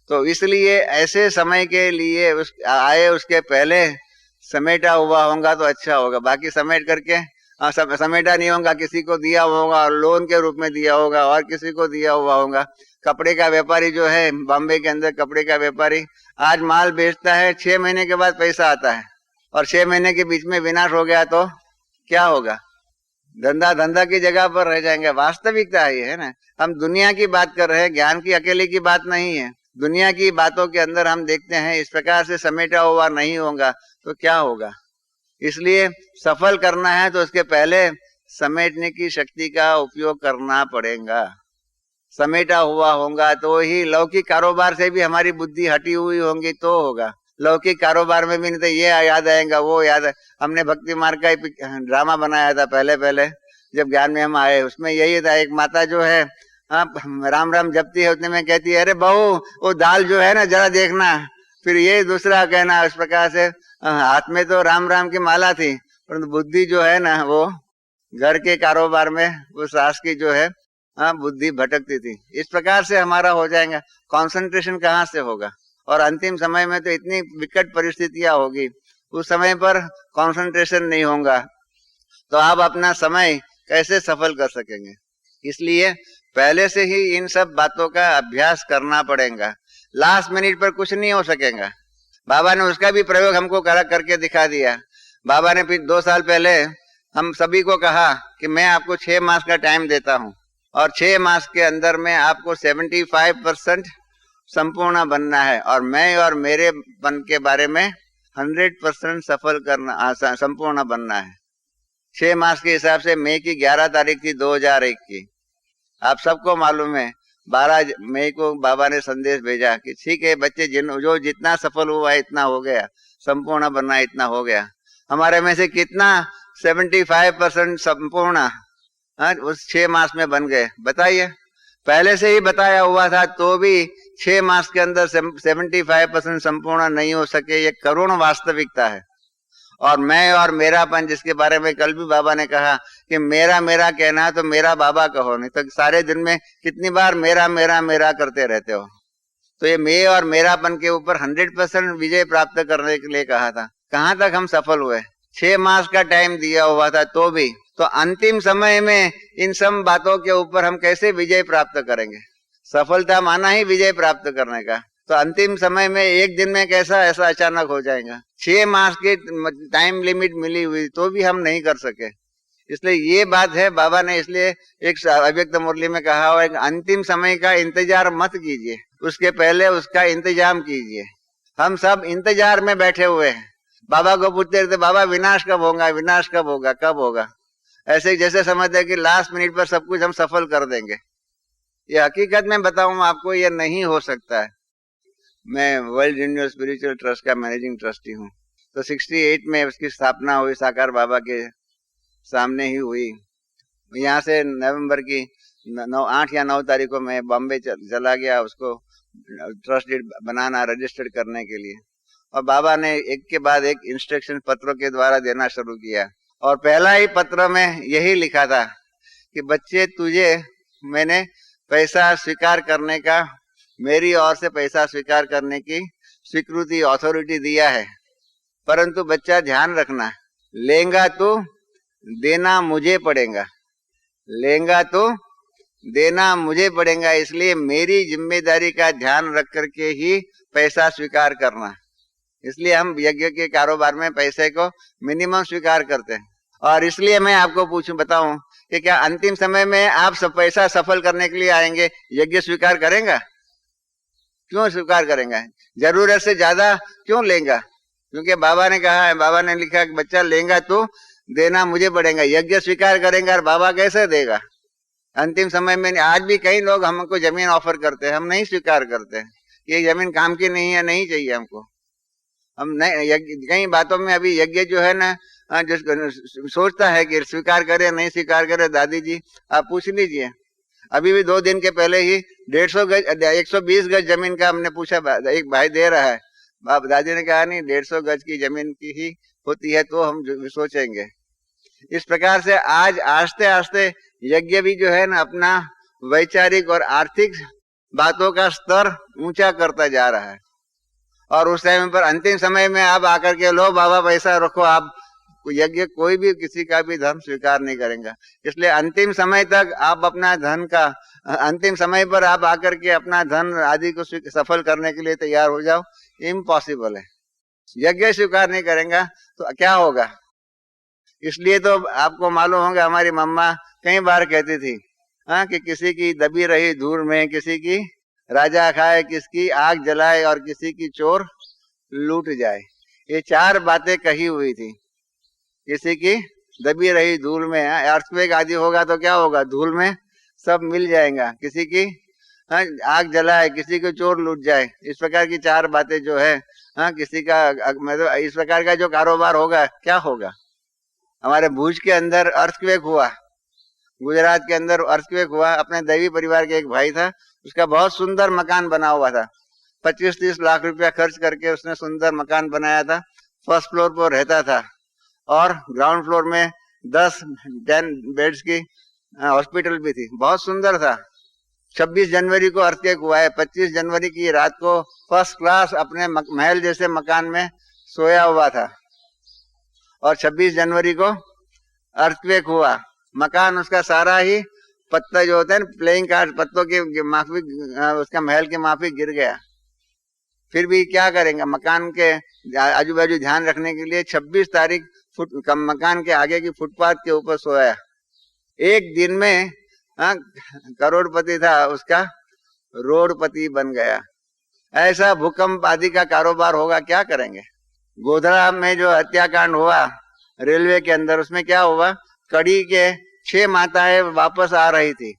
तो इसलिए ऐसे समय के लिए उसके पहले समेटा हुआ होगा तो अच्छा होगा। बाकी समेट करके समेटा नहीं होगा, किसी को दिया होगा और लोन के रूप में दिया होगा और किसी को दिया हुआ होगा। कपड़े का व्यापारी जो है बॉम्बे के अंदर, कपड़े का व्यापारी आज माल बेचता है, 6 महीने के बाद पैसा आता है, और 6 महीने के बीच में विनाश हो गया तो क्या होगा? धंधा की जगह पर रह जाएंगे। वास्तविकता है ये, है ना। हम दुनिया की बात कर रहे हैं, ज्ञान की अकेले की बात नहीं है। दुनिया की बातों के अंदर हम देखते हैं इस प्रकार से समेटा हुआ नहीं होगा तो क्या होगा? इसलिए सफल करना है तो उसके पहले समेटने की शक्ति का उपयोग करना पड़ेगा। समेटा हुआ होगा तो ही, लौकिक कारोबार से भी हमारी बुद्धि हटी हुई होगी तो होगा। लौकिक कारोबार में भी नहीं तो ये याद आएगा, वो याद है। हमने भक्ति मार्ग का ड्रामा बनाया था पहले जब ज्ञान में हम आए, उसमें यही था, एक माता जो है राम राम जपती है, उतने में कहती है, अरे बहू वो दाल जो है ना जरा देखना, फिर ये दूसरा कहना। इस प्रकार से हाथ में तो राम राम की माला थी, परंतु बुद्धि जो है ना वो घर के कारोबार में, वो सास की जो है बुद्धि भटकती थी। इस प्रकार से हमारा हो जाएगा। कंसंट्रेशन कहाँ से होगा? और अंतिम समय में तो इतनी विकट परिस्थितियां होगी, उस समय पर कंसंट्रेशन नहीं होगा तो आप अपना समय कैसे सफल कर सकेंगे? इसलिए पहले से ही इन सब बातों का अभ्यास करना पड़ेगा। लास्ट मिनट पर कुछ नहीं हो सकेगा। बाबा ने उसका भी प्रयोग हमको करके दिखा दिया। बाबा ने फिर 2 साल पहले हम सभी को कहा कि मैं आपको 6 मास का टाइम देता हूँ और 6 मास के अंदर में आपको 75% संपूर्ण बनना है और मैं और मेरे पन के बारे में 100% सफल करना, संपूर्ण बनना है। 6 मास के हिसाब से मई की 11 तारीख थी 2001 की। आप सबको मालूम है 12 मई को बाबा ने संदेश भेजा कि ठीक है बच्चे, जो जितना सफल हुआ इतना हो गया, संपूर्ण बनना इतना हो गया। हमारे में से कितना 75% संपूर्ण उस 6 मास में बन गए, बताइए। पहले से ही बताया हुआ था तो भी 6 मास के अंदर 75% संपूर्ण नहीं हो सके, ये करुण वास्तविकता है। और मैं और मेरापन, जिसके बारे में कल भी बाबा ने कहा कि मेरा मेरा कहना है तो मेरा बाबा कहो, नहीं तो सारे दिन में कितनी बार मेरा मेरा मेरा करते रहते हो। तो ये मैं और मेरापन के ऊपर 100% विजय प्राप्त करने के लिए कहा था। कहाँ तक हम सफल हुए? 6 मास का टाइम दिया हुआ था तो भी। तो अंतिम समय में इन सब बातों के ऊपर हम कैसे विजय प्राप्त करेंगे? सफलता माना ही विजय प्राप्त करने का, तो अंतिम समय में एक दिन में कैसा ऐसा अचानक हो जाएगा? 6 मास की टाइम लिमिट मिली हुई तो भी हम नहीं कर सके। इसलिए ये बात है, बाबा ने इसलिए एक अव्यक्त मुरली में कहा हुआ है, अंतिम समय का इंतजार मत कीजिए, उसके पहले उसका इंतजाम कीजिए। हम सब इंतजार में बैठे हुए हैं। बाबा को पूछते रहते, बाबा विनाश कब होगा, विनाश कब होगा, कब होगा? ऐसे जैसे समझते हैं कि लास्ट मिनट पर सब कुछ हम सफल कर देंगे। ये हकीकत में बताऊं आपको, ये नहीं हो सकता है। मैं वर्ल्ड यूनिवर्स स्पिरिचुअल ट्रस्ट का मैनेजिंग ट्रस्टी हूँ। तो 68 में उसकी स्थापना हुई, साकार बाबा के सामने ही हुई। यहाँ से नवंबर की 8 या 9 तारीख को मैं बॉम्बे चला गया उसको ट्रस्ट डीड बनाना, रजिस्टर्ड करने के लिए। और बाबा ने एक के बाद एक इंस्ट्रक्शन पत्रों के द्वारा देना शुरू किया। और पहला ही पत्र में यही लिखा था कि बच्चे, तुझे मैंने पैसा स्वीकार करने का, मेरी ओर से पैसा स्वीकार करने की स्वीकृति, अथॉरिटी दिया है, परंतु बच्चा ध्यान रखना, लेगा तो देना मुझे पड़ेगा, लेगा तो देना मुझे पड़ेगा। इसलिए मेरी जिम्मेदारी का ध्यान रख करके ही पैसा स्वीकार करना। इसलिए हम यज्ञ के कारोबार में पैसे को मिनिमम स्वीकार करते हैं। और इसलिए मैं आपको बताऊं कि क्या अंतिम समय में आप सब पैसा सफल करने के लिए आएंगे, यज्ञ स्वीकार करेंगे? क्यों स्वीकार करेंगे? जरूरत से ज्यादा क्यों लेगा? क्योंकि बाबा ने कहा है, बाबा ने लिखा कि बच्चा लेगा तो देना मुझे पड़ेगा। यज्ञ स्वीकार करेंगे और बाबा कैसे देगा अंतिम समय में? आज भी कई लोग हमको जमीन ऑफर करते हैं, हम नहीं स्वीकार करते। ये जमीन काम की नहीं है, नहीं चाहिए हमको। हम नहीं, कई बातों में अभी यज्ञ जो है ना, जो सोचता है कि स्वीकार करे नहीं स्वीकार करे। दादी जी आप पूछ लीजिए, अभी भी 2 दिन के पहले ही 150 गज 120 गज जमीन का हमने पूछा, एक भाई दे रहा है। दादी ने कहा नहीं, 150 गज की जमीन की ही होती है तो हम सोचेंगे। इस प्रकार से आज आस्ते आस्ते यज्ञ भी जो है ना अपना वैचारिक और आर्थिक बातों का स्तर ऊंचा करता जा रहा है। और उस टाइम पर अंतिम समय में आप आकर के लो बाबा पैसा रखो, आप यज्ञ कोई भी किसी का भी धन स्वीकार नहीं करेंगे। इसलिए अंतिम समय तक आप अपना धन का, अंतिम समय पर आप आकर के अपना धन आदि को सफल करने के लिए तैयार हो जाओ, इम्पॉसिबल है। यज्ञ स्वीकार नहीं करेंगे तो क्या होगा? इसलिए तो आपको मालूम होगा, हमारी मम्मा कई बार कहती थी कि किसी की दबी रही धूल में किसी की राजा खाए, किसकी आग जलाए और किसी की चोर लूट जाए। ये 4 बातें कही हुई थी। किसी की दबी रही धूल में, अर्थक्वेक आदि होगा तो क्या होगा? धूल में सब मिल जाएगा। किसी की आग जलाए, किसी को चोर लूट जाए। इस प्रकार की 4 बातें जो है, किसी का मतलब इस प्रकार का जो कारोबार होगा क्या होगा? हमारे भुज के अंदर अर्थक्वेक हुआ, गुजरात के अंदर अर्थक्वेक हुआ। अपने दैवी परिवार के एक भाई था, उसका बहुत सुंदर मकान बना हुआ था। 25-30 लाख रुपया खर्च करके उसने सुंदर मकान बनाया था। फर्स्ट फ्लोर पर रहता था और ग्राउंड फ्लोर में 10 बेड्स की हॉस्पिटल भी थी। बहुत सुंदर था। 26 जनवरी को अर्थक्वेक हुआ है। 25 जनवरी की रात को फर्स्ट क्लास अपने महल जैसे मकान में सोया हुआ था और 26 जनवरी को अर्थक्वेक हुआ। मकान उसका सारा ही पत्ता जो होता है ना, प्लेइंग कार्ड, पत्तों के माफिक, उसका महल के माफिक गिर गया। फिर भी क्या करेंगे? मकान के आजू बाजू ध्यान रखने के लिए 26 तारीख मकान के आगे की फुटपाथ के ऊपर सोया। एक दिन में करोड़पति था, उसका रोडपति बन गया। ऐसा भूकंप आदि का कारोबार होगा, क्या करेंगे? गोधरा में जो हत्याकांड हुआ रेलवे के अंदर, उसमें क्या हुआ? कड़ी के 6 माताएं वापस आ रही थी,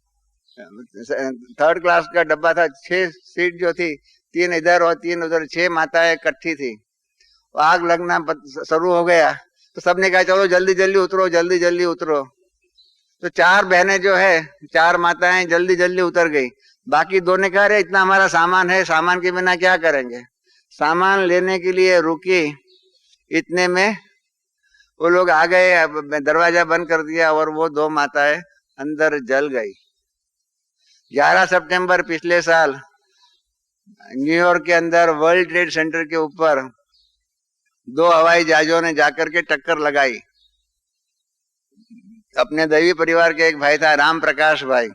3rd क्लास का डब्बा था, 6 सीट जो थी, 3 इधर और 3 उधर, 6 माताएं इकट्ठी थी। आग लगना शुरू हो गया तो सबने कहा चलो जल्दी जल्दी उतरो, जल्दी जल्दी उतरो। तो 4 बहनें जो है, 4 माताएं जल्दी जल्दी उतर गई। बाकी 2 ने कहा, रे इतना हमारा सामान है, सामान के बिना क्या करेंगे? सामान लेने के लिए रुकी, इतने में वो लोग आ गए, दरवाजा बंद कर दिया और वो 2 माताएं अंदर जल गई। 11 सितंबर पिछले साल न्यूयॉर्क के अंदर वर्ल्ड ट्रेड सेंटर के ऊपर 2 हवाई जहाजों ने जाकर के टक्कर लगाई। अपने दैवी परिवार के एक भाई था, राम प्रकाश भाई।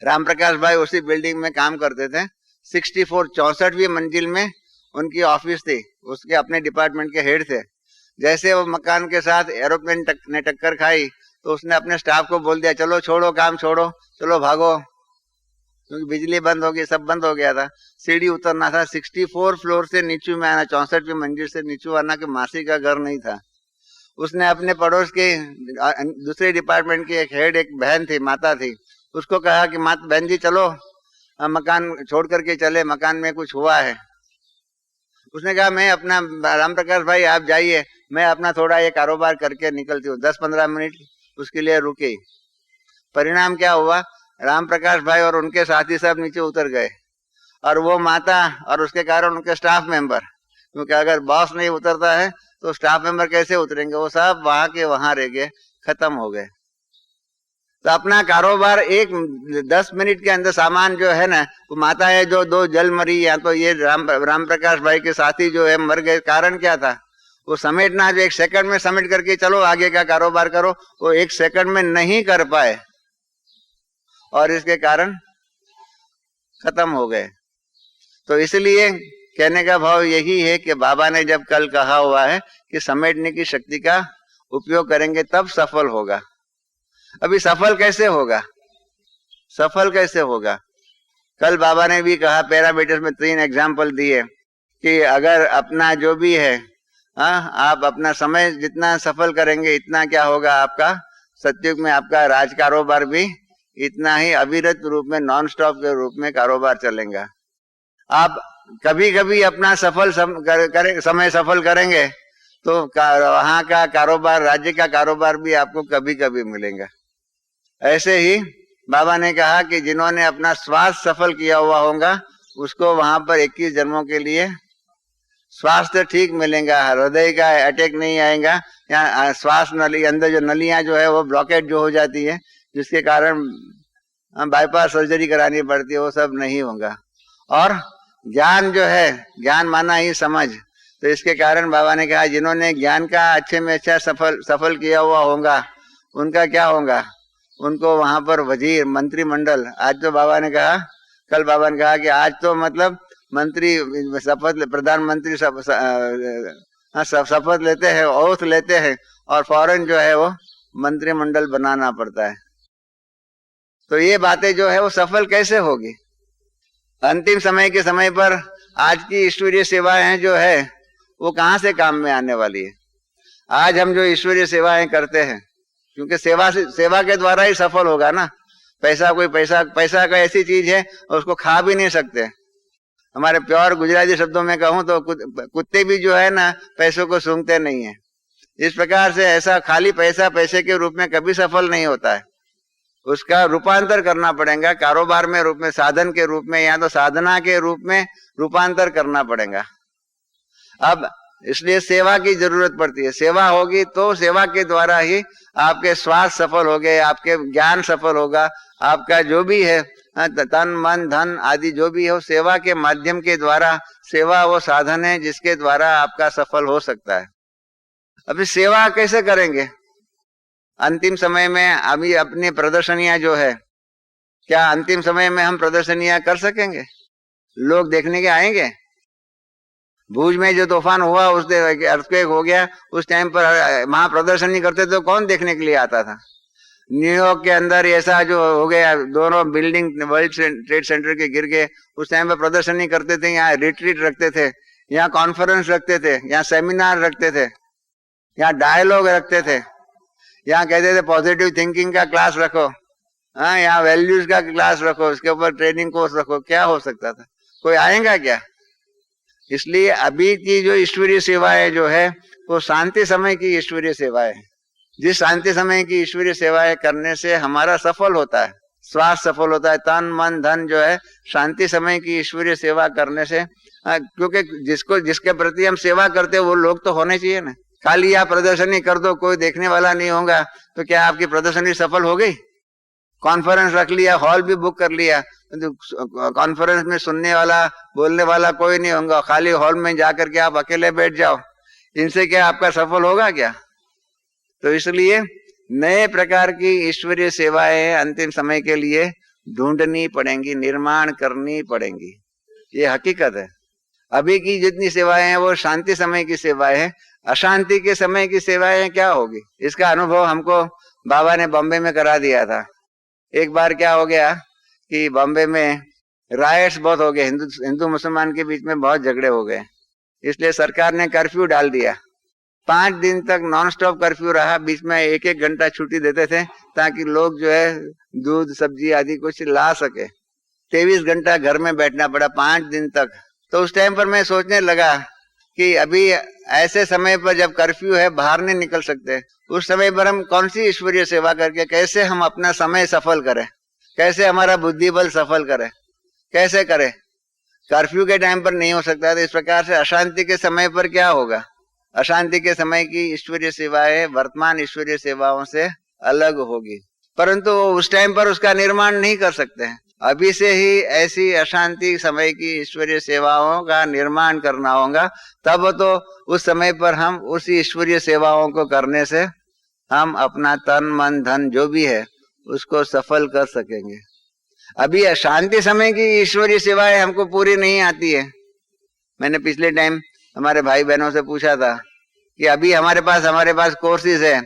राम प्रकाश भाई उसी बिल्डिंग में काम करते थे। 64वीं मंजिल में उनकी ऑफिस थी, उसके अपने डिपार्टमेंट के हेड थे। जैसे वो मकान के साथ एरोप्लेन ने टक्कर खाई तो उसने अपने स्टाफ को बोल दिया, चलो छोड़ो काम, छोड़ो, चलो भागो, क्योंकि बिजली बंद हो गई, सब बंद हो गया था। सीढ़ी उतरना था, 64 फ्लोर से नीचे में आना, 64वीं मंजिल से नीचे आना, कि मासी का घर नहीं था। उसने अपने पड़ोस के दूसरे डिपार्टमेंट की एक हेड, एक बहन थी, माता थी, उसको कहा कि बहन जी चलो मकान छोड़ करके चले, मकान में कुछ हुआ है। उसने कहा मैं अपना, राम प्रकाश भाई आप जाइए, मैं अपना थोड़ा ये कारोबार करके निकलती हूँ। 10-15 मिनट उसके लिए रुकी। परिणाम क्या हुआ? राम प्रकाश भाई और उनके साथी सब नीचे उतर गए, और वो माता और उसके कारण उनके स्टाफ मेंबर, क्योंकि अगर बॉस नहीं उतरता है तो स्टाफ मेंबर कैसे उतरेंगे, वो सब वहां के वहां रह गए, खत्म हो गए। तो अपना कारोबार 10 मिनट के अंदर, सामान जो है ना, वो माता है जो 2 जल मरी, या तो ये राम प्रकाश भाई के साथी जो है मर गए। कारण क्या था? वो समेटना, जो 1 सेकंड में समेट करके चलो आगे का कारोबार करो, वो 1 सेकंड में नहीं कर पाए और इसके कारण खत्म हो गए। तो इसलिए कहने का भाव यही है कि बाबा ने जब कल कहा हुआ है कि समेटने की शक्ति का उपयोग करेंगे तब सफल होगा। अभी सफल कैसे होगा? सफल कैसे होगा? कल बाबा ने भी कहा, पैरामीटर्स में 3 एग्जाम्पल दिए कि अगर अपना जो भी है, आप अपना समय जितना सफल करेंगे, इतना क्या होगा, आपका सतयुग में आपका राज कारोबार भी इतना ही अविरत रूप में, नॉन स्टॉप के रूप में कारोबार चलेगा। आप कभी कभी अपना समय सफल करेंगे तो वहां का कारोबार, राज्य का कारोबार भी आपको कभी कभी मिलेगा। ऐसे ही बाबा ने कहा कि जिन्होंने अपना स्वास्थ्य सफल किया हुआ होगा, उसको वहां पर 21 जन्मों के लिए स्वास्थ्य ठीक मिलेगा, हृदय का अटैक नहीं आएगा, या श्वास नली अंदर जो नलियां जो है वो ब्लॉकेट जो हो जाती है, जिसके कारण बाईपास सर्जरी करानी पड़ती है, वो सब नहीं होगा। और ज्ञान जो है, ज्ञान माना ही समझ, तो इसके कारण बाबा ने कहा जिन्होंने ज्ञान का अच्छे में अच्छा सफल किया हुआ होगा, उनका क्या होगा? उनको वहां पर वजीर, मंत्रिमंडल, आज तो बाबा ने कहा, कल बाबा ने कहा कि आज तो मतलब मंत्री शपथ, प्रधानमंत्री शपथ लेते हैं, ओथ लेते हैं, और फौरन जो है वो मंत्रिमंडल बनाना पड़ता है। तो ये बातें जो है वो सफल कैसे होगी? अंतिम समय के समय पर आज की ईश्वरीय सेवाएं जो है वो कहाँ से काम में आने वाली है? आज हम जो ईश्वरीय सेवाएं करते हैं, क्योंकि सेवा के द्वारा ही सफल होगा ना। पैसा का ऐसी चीज है उसको खा भी नहीं सकते। हमारे प्योर गुजराती शब्दों में कहूं तो कुत्ते भी जो है ना पैसों को सूंघते नहीं है। इस प्रकार से ऐसा खाली पैसा पैसे के रूप में कभी सफल नहीं होता है, उसका रूपांतर करना पड़ेगा, कारोबार में रूप में, साधन के रूप में, या तो साधना के रूप में रूपांतर करना पड़ेगा। अब इसलिए सेवा की जरूरत पड़ती है। सेवा होगी तो सेवा के द्वारा ही आपके स्वास्थ्य सफल हो गए, आपके ज्ञान सफल होगा, आपका जो भी है तन मन धन आदि जो भी हो, सेवा के माध्यम के द्वारा, सेवा वो साधन है जिसके द्वारा आपका सफल हो सकता है। अभी सेवा कैसे करेंगे? अंतिम समय में अभी अपनी प्रदर्शनियां जो है, क्या अंतिम समय में हम प्रदर्शनियां कर सकेंगे? लोग देखने के आएंगे? भुज में जो तूफान हुआ, उस अर्थक्वेक हो गया, उस टाइम पर वहां प्रदर्शनी करते तो कौन देखने के लिए आता था? न्यूयॉर्क के अंदर ऐसा जो हो गया, दोनों बिल्डिंग वर्ल्ड ट्रेड सेंटर के गिर गए, उस टाइम पे प्रदर्शनी करते थे, यहाँ रिट्रीट रखते थे, यहाँ कॉन्फ्रेंस रखते थे, यहाँ सेमिनार रखते थे, यहाँ डायलॉग रखते थे, यहाँ कहते थे पॉजिटिव थिंकिंग का क्लास रखो, हाँ यहाँ वैल्यूज का क्लास रखो, उसके ऊपर ट्रेनिंग कोर्स रखो। क्या हो सकता था? कोई आएगा क्या? इसलिए अभी की जो ईश्वरीय सेवाएं जो है वो शांति समय की ईश्वरीय सेवाएं है। जिस शांति समय की ईश्वरीय सेवाएं करने से हमारा सफल होता है, स्वास्थ्य सफल होता है, तन मन धन जो है शांति समय की ईश्वरीय सेवा करने से, क्योंकि जिसके प्रति हम सेवा करते हैं वो लोग तो होने चाहिए ना। खाली आप प्रदर्शनी कर दो, कोई देखने वाला नहीं होगा, तो क्या आपकी प्रदर्शनी सफल हो गई? कॉन्फ्रेंस रख लिया, हॉल भी बुक कर लिया, तो कॉन्फ्रेंस में सुनने वाला बोलने वाला कोई नहीं होगा, खाली हॉल में जाकर के आप अकेले बैठ जाओ, इनसे क्या आपका सफल होगा क्या? तो इसलिए नए प्रकार की ईश्वरीय सेवाएं अंतिम समय के लिए ढूंढनी पड़ेंगी, निर्माण करनी पड़ेंगी, ये हकीकत है। अभी की जितनी सेवाएं हैं वो शांति समय की सेवाएं हैं, अशांति के समय की सेवाएं क्या होगी? इसका अनुभव हमको बाबा ने बॉम्बे में करा दिया था। एक बार क्या हो गया कि बॉम्बे में रायट्स बहुत हो गए, हिंदू मुसलमान के बीच में बहुत झगड़े हो गए, इसलिए सरकार ने कर्फ्यू डाल दिया। 5 दिन तक नॉन स्टॉप कर्फ्यू रहा, बीच में 1-1 घंटा छुट्टी देते थे ताकि लोग जो है दूध सब्जी आदि कुछ ला सके। 23 घंटा घर में बैठना पड़ा 5 दिन तक। तो उस टाइम पर मैं सोचने लगा कि अभी ऐसे समय पर जब कर्फ्यू है, बाहर नहीं निकल सकते, उस समय पर हम कौन सी ईश्वरीय सेवा करके कैसे हम अपना समय सफल करें, कैसे हमारा बुद्धि बल सफल करें, कैसे करें? कर्फ्यू के टाइम पर नहीं हो सकता। तो इस प्रकार से अशांति के समय पर क्या होगा? अशांति के समय की ईश्वरीय सेवाएं वर्तमान ईश्वरीय सेवाओं से अलग होगी, परंतु उस टाइम पर उसका निर्माण नहीं कर सकते हैं। अभी से ही ऐसी अशांति समय की ईश्वरीय सेवाओं का निर्माण करना होगा, तब तो उस समय पर हम उस ईश्वरीय सेवाओं को करने से हम अपना तन मन धन जो भी है उसको सफल कर सकेंगे। अभी अशांति समय की ईश्वरीय सेवाएं हमको पूरी नहीं आती है। मैंने पिछले टाइम हमारे भाई बहनों से पूछा था कि अभी हमारे पास कोर्सेज है,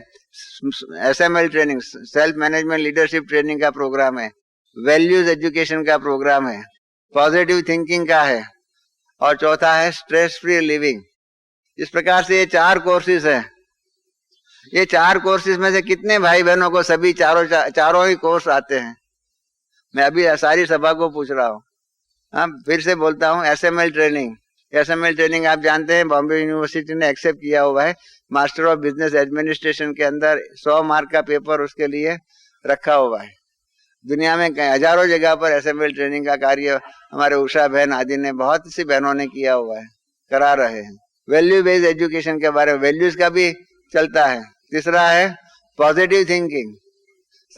SML training, self management leadership training का प्रोग्राम है, वैल्यूज एजुकेशन का प्रोग्राम है, पॉजिटिव थिंकिंग का है, और चौथा है स्ट्रेस फ्री लिविंग। इस प्रकार से ये 4 कोर्सेज है। ये 4 कोर्सेज में से कितने भाई बहनों को सभी चारों ही कोर्स आते हैं? मैं अभी सारी सभा को पूछ रहा हूँ। हाँ, फिर से बोलता हूँ, SML ट्रेनिंग आप जानते हैं बॉम्बे यूनिवर्सिटी ने एक्सेप्ट किया हुआ है। मास्टर ऑफ बिजनेस एडमिनिस्ट्रेशन के अंदर 100 मार्क का पेपर उसके लिए रखा हुआ है। दुनिया में हजारों जगह पर SML ट्रेनिंग का कार्य हमारे उषा बहन आदि ने, बहुत सी बहनों ने किया हुआ है, करा रहे हैं। वैल्यू बेस्ड एजुकेशन के बारे में, वैल्यूज का भी चलता है। तीसरा है पॉजिटिव थिंकिंग,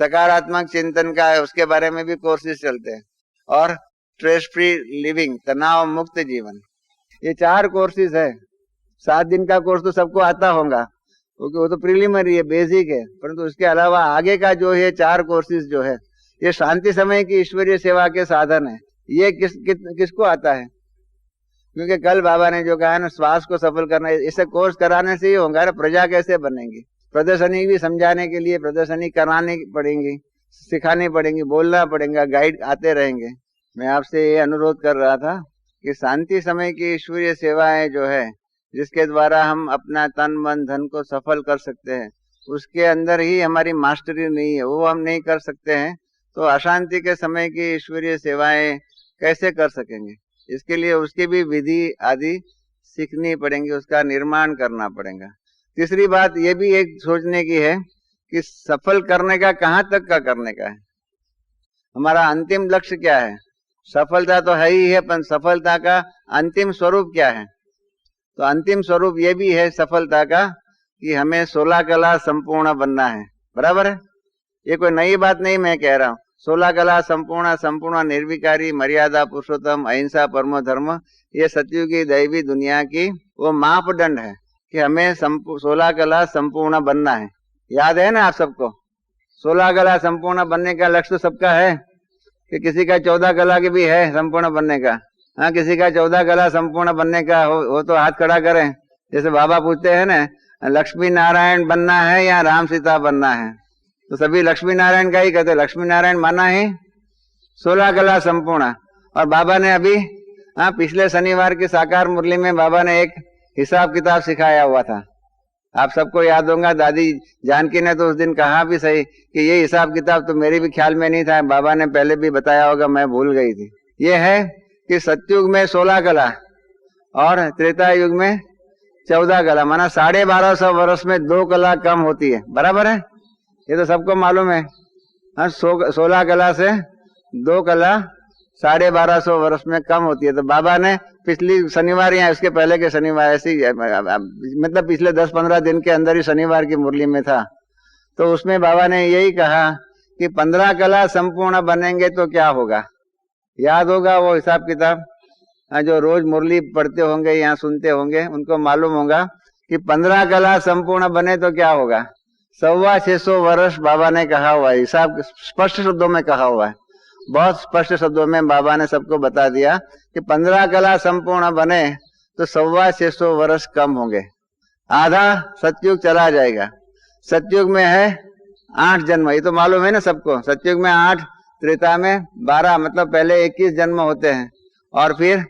सकारात्मक चिंतन का है, उसके बारे में भी कोर्सेज चलते हैं। और स्ट्रेस फ्री लिविंग, तनाव मुक्त जीवन, ये 4 कोर्सेज है। 7 दिन का कोर्स तो सबको आता होगा क्योंकि वो तो प्रिलिमिनरी है, बेसिक है, परंतु उसके अलावा आगे का जो है 4 कोर्सेज जो है, ये शांति समय की ईश्वरीय सेवा के साधन है। ये किसको आता है? क्योंकि कल बाबा ने जो कहा ना, श्वास को सफल करना, इसे कोर्स कराने से ही होगा ना। प्रजा कैसे बनेगी? प्रदर्शनी भी समझाने के लिए प्रदर्शनी करानी पड़ेंगी, सिखानी पड़ेंगी, बोलना पड़ेगा, गाइड आते रहेंगे। मैं आपसे ये अनुरोध कर रहा था कि शांति समय की ईश्वरीय सेवाएं जो है, जिसके द्वारा हम अपना तन मन धन को सफल कर सकते हैं, उसके अंदर ही हमारी मास्टरी नहीं है, वो हम नहीं कर सकते हैं, तो अशांति के समय की ईश्वरीय सेवाएं कैसे कर सकेंगे? इसके लिए उसकी भी विधि आदि सीखनी पड़ेंगी, उसका निर्माण करना पड़ेगा। तीसरी बात ये भी एक सोचने की है कि सफल करने का कहाँ तक का करने का है, हमारा अंतिम लक्ष्य क्या है? सफलता तो है ही है, पर सफलता का अंतिम स्वरूप क्या है? तो अंतिम स्वरूप ये भी है सफलता का कि हमें 16 कला संपूर्ण बनना है। बराबर है? ये कोई नई बात नहीं मैं कह रहा हूँ। 16 कला संपूर्ण निर्विकारी, मर्यादा पुरुषोत्तम, अहिंसा, परमो धर्म, ये सतयुगी दैवी दुनिया की वो मापदंड है कि हमें 16 कला संपूर्ण बनना है। याद है ना आप सबको? 16 कला संपूर्ण बनने का लक्ष्य तो सबका है कि किसी का 14 कला के भी है संपूर्ण बनने का। हाँ, किसी का 14 कला संपूर्ण बनने का हो तो हाथ खड़ा करें। जैसे बाबा पूछते हैं ना, लक्ष्मी नारायण बनना है या राम सीता बनना है? तो सभी लक्ष्मी नारायण का ही कहते। लक्ष्मी नारायण माना ही 16 कला संपूर्ण। और बाबा ने अभी पिछले शनिवार की साकार मुरली में बाबा ने एक हिसाब किताब सिखाया हुआ था। आप सबको याद होगा, दादी जानकी ने तो उस दिन कहा भी सही कि ये हिसाब किताब तो मेरे भी ख्याल में नहीं था, बाबा ने पहले भी बताया होगा, मैं भूल गई थी। ये है कि सतयुग में 16 कला और त्रेता युग में 14 कला, माना 1250 वर्ष में 2 कला कम होती है। बराबर है, ये तो सबको मालूम है। 16 कला से 2 कला 1250 वर्ष में कम होती है। तो बाबा ने पिछली शनिवार या उसके पहले के शनिवार, ऐसी मतलब पिछले 10-15 दिन के अंदर ही शनिवार की मुरली में था, तो उसमें बाबा ने यही कहा कि 15 कला संपूर्ण बनेंगे तो क्या होगा। याद होगा वो हिसाब किताब, जो रोज मुरली पढ़ते होंगे या सुनते होंगे उनको मालूम होगा कि 15 कला संपूर्ण बने तो क्या होगा। 625 वर्ष बाबा ने कहा हुआ है, हिसाब स्पष्ट शब्दों में कहा हुआ है, बहुत स्पष्ट शब्दों में बाबा ने सबको बता दिया कि 15 कला संपूर्ण बने तो 625 वर्ष कम होंगे, आधा सतयुग चला जाएगा। सतयुग में है 8 जन्म, ये तो मालूम है ना सबको। सतयुग में 8, त्रेता में 12, मतलब पहले 21 जन्म होते हैं और फिर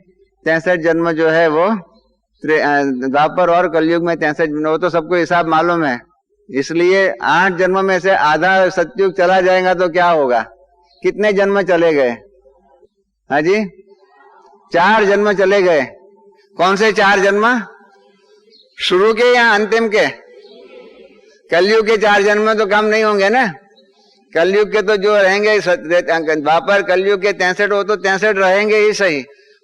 63 जन्म जो है वो द्वापर और कलयुग में 63 जन्म, वो तो सबको हिसाब मालूम है। इसलिए 8 जन्म में से आधा सतयुग चला जाएगा तो क्या होगा। कितने जन्म चले गए। हाँ जी, 4 जन्म चले गए। कौन से 4 जन्म, शुरू के या अंतिम के। कलयुग के 4 जन्म तो कम नहीं होंगे ना। कलयुग के तो जो रहेंगे, द्वापर कलयुग के 63, वो तो 63 रहेंगे ही सही,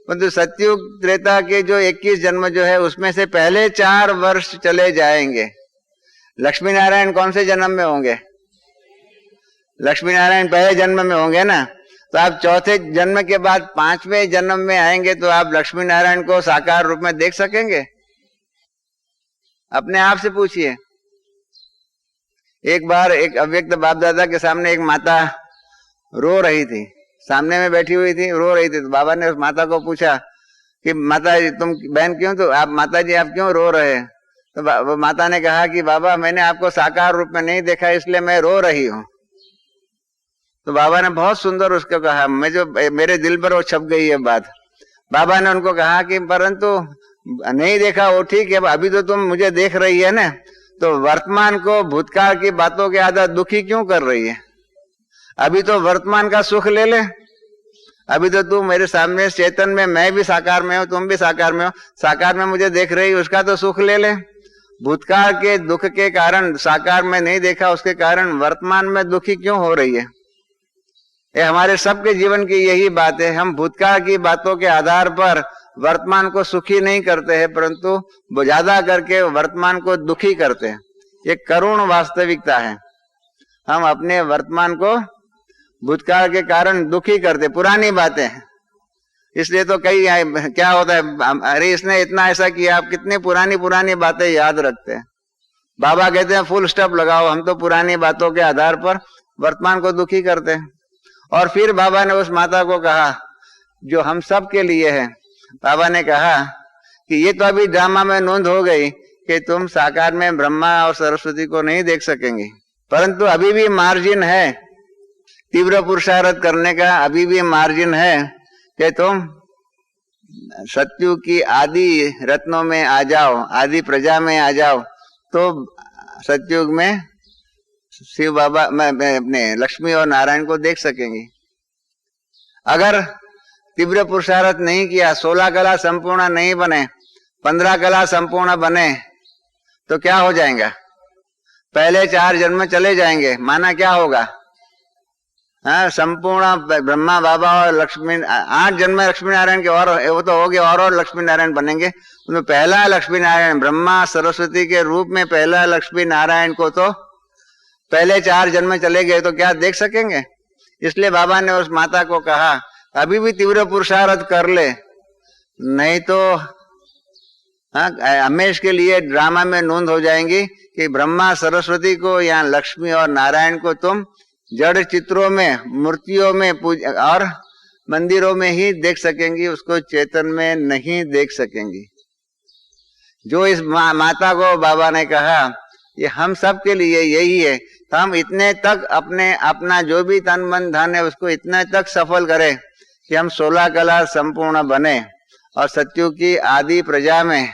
परंतु सतयुग त्रेता के जो 21 जन्म जो है उसमें से पहले 4 वर्ष चले जाएंगे। लक्ष्मी नारायण कौन से जन्म में होंगे। लक्ष्मी नारायण पहले जन्म में होंगे ना, तो आप चौथे जन्म के बाद 5वें जन्म में आएंगे तो आप लक्ष्मी नारायण को साकार रूप में देख सकेंगे। अपने आप से पूछिए। एक बार एक अव्यक्त बाप दादा के सामने एक माता रो रही थी, सामने में बैठी हुई थी, रो रही थी। तो बाबा ने उस माता को पूछा कि माता जी तुम बहन क्यों, तो आप माता जी आप क्यों रो रहे हैं। तो माता ने कहा कि बाबा मैंने आपको साकार रूप में नहीं देखा इसलिए मैं रो रही हूँ। तो बाबा ने बहुत सुंदर उसको कहा, मैं जो मेरे दिल पर वो छप गई है बात। बाबा ने उनको कहा कि परंतु नहीं देखा वो ठीक है, अभी तो तुम मुझे देख रही है ना, तो वर्तमान को भूतकाल की बातों के आधार दुखी क्यों कर रही है। अभी तो वर्तमान का सुख ले ले। अभी तो तू मेरे सामने चेतन में, मैं भी साकार में हूं, तुम भी साकार में हो, साकार में मुझे देख रही, उसका तो सुख ले ले। भूतकाल के दुख के कारण साकार में नहीं देखा, उसके कारण वर्तमान में दुखी क्यों हो रही है। ये हमारे सबके जीवन की यही बात है। हम भूतकाल की बातों के आधार पर वर्तमान को सुखी नहीं करते हैं, परंतु ज्यादा करके वर्तमान को दुखी करते हैं। ये करुण वास्तविकता है। हम अपने वर्तमान को भूतकाल के कारण दुखी करते, पुरानी बातें। इसलिए तो कई क्या होता है, अरे इसने इतना ऐसा किया, आप कितनी पुरानी पुरानी बातें याद रखते हैं। बाबा कहते हैं फुल स्टॉप लगाओ, हम तो पुरानी बातों के आधार पर वर्तमान को दुखी करते हैं। और फिर बाबा ने उस माता को कहा जो हम सब के लिए है, बाबा ने कहा कि ये तो अभी ड्रामा में नोंद हो गई कि तुम साकार में ब्रह्मा और सरस्वती को नहीं देख सकेंगे, परंतु अभी भी मार्जिन है तीव्र पुरुषार्थ करने का, अभी भी मार्जिन है कि तुम सतयुग की आदि रत्नों में आ जाओ, आदि प्रजा में आ जाओ, तो सतयुग में शिव बाबा मैं अपने लक्ष्मी और नारायण को देख सकेंगे। अगर तीव्र पुरुषार्थ नहीं किया, 16 कला संपूर्ण नहीं बने, 15 कला संपूर्ण बने, तो क्या हो जाएगा। पहले 4 जन्म चले जाएंगे, माना क्या होगा। हाँ, संपूर्ण ब्रह्मा बाबा और लक्ष्मी, 8 जन्म लक्ष्मी नारायण के, और वो तो हो गए, और लक्ष्मी नारायण बनेंगे। तो पहला लक्ष्मी नारायण ब्रह्मा सरस्वती के रूप में पहला लक्ष्मी नारायण को तो पहले 4 जन्म चले गए, तो क्या देख सकेंगे। इसलिए बाबा ने उस माता को कहा अभी भी तीव्र पुरुषार्थ कर ले, नहीं तो हमेश के लिए ड्रामा में नोंद हो जाएंगी कि ब्रह्मा सरस्वती को या लक्ष्मी और नारायण को तुम जड़ चित्रों में, मूर्तियों में और मंदिरों में ही देख सकेंगी, उसको चेतन में नहीं देख सकेंगी। जो इस माता को बाबा ने कहा, ये हम सब के लिए यही है तो हम इतने तक अपना जो भी तन मन धन है उसको इतने तक सफल करें कि हम 16 कला संपूर्ण बने और सत्युग की आदि प्रजा में,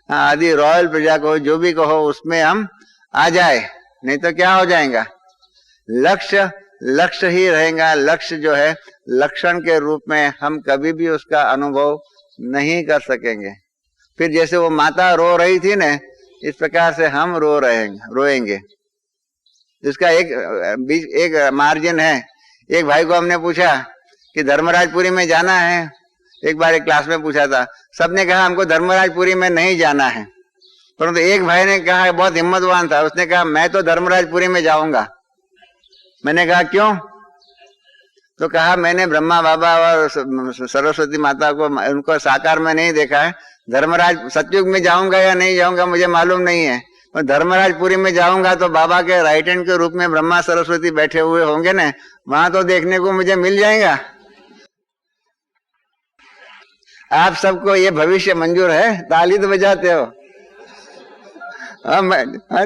आदि रॉयल प्रजा को जो भी कहो, उसमें हम आ जाए। नहीं तो क्या हो जाएगा, लक्ष्य ही रहेगा। लक्ष्य जो है लक्षण के रूप में हम कभी भी उसका अनुभव नहीं कर सकेंगे। फिर जैसे वो माता रो रही थी ना, इस प्रकार से हम रोएंगे। इसका एक मार्जिन है। एक भाई को हमने पूछा कि धर्मराजपुरी में जाना है। एक बार एक क्लास में पूछा था, सबने कहा हमको धर्मराजपुरी में नहीं जाना है, परंतु एक भाई ने कहा, बहुत हिम्मतवान था, उसने कहा मैं तो धर्मराजपुरी में जाऊंगा। मैंने कहा क्यों? तो कहा मैंने ब्रह्मा बाबा और सरस्वती माता को उनको साकार में नहीं देखा है। धर्मराज सतयुग में जाऊंगा या नहीं जाऊंगा मुझे मालूम नहीं है, पर धर्मराजपुरी में जाऊंगा तो बाबा के राइट हैंड के रूप में ब्रह्मा सरस्वती बैठे हुए होंगे ना, वहां तो देखने को मुझे मिल जाएगा। आप सबको ये भविष्य मंजूर है? ताली तो बजाते हो।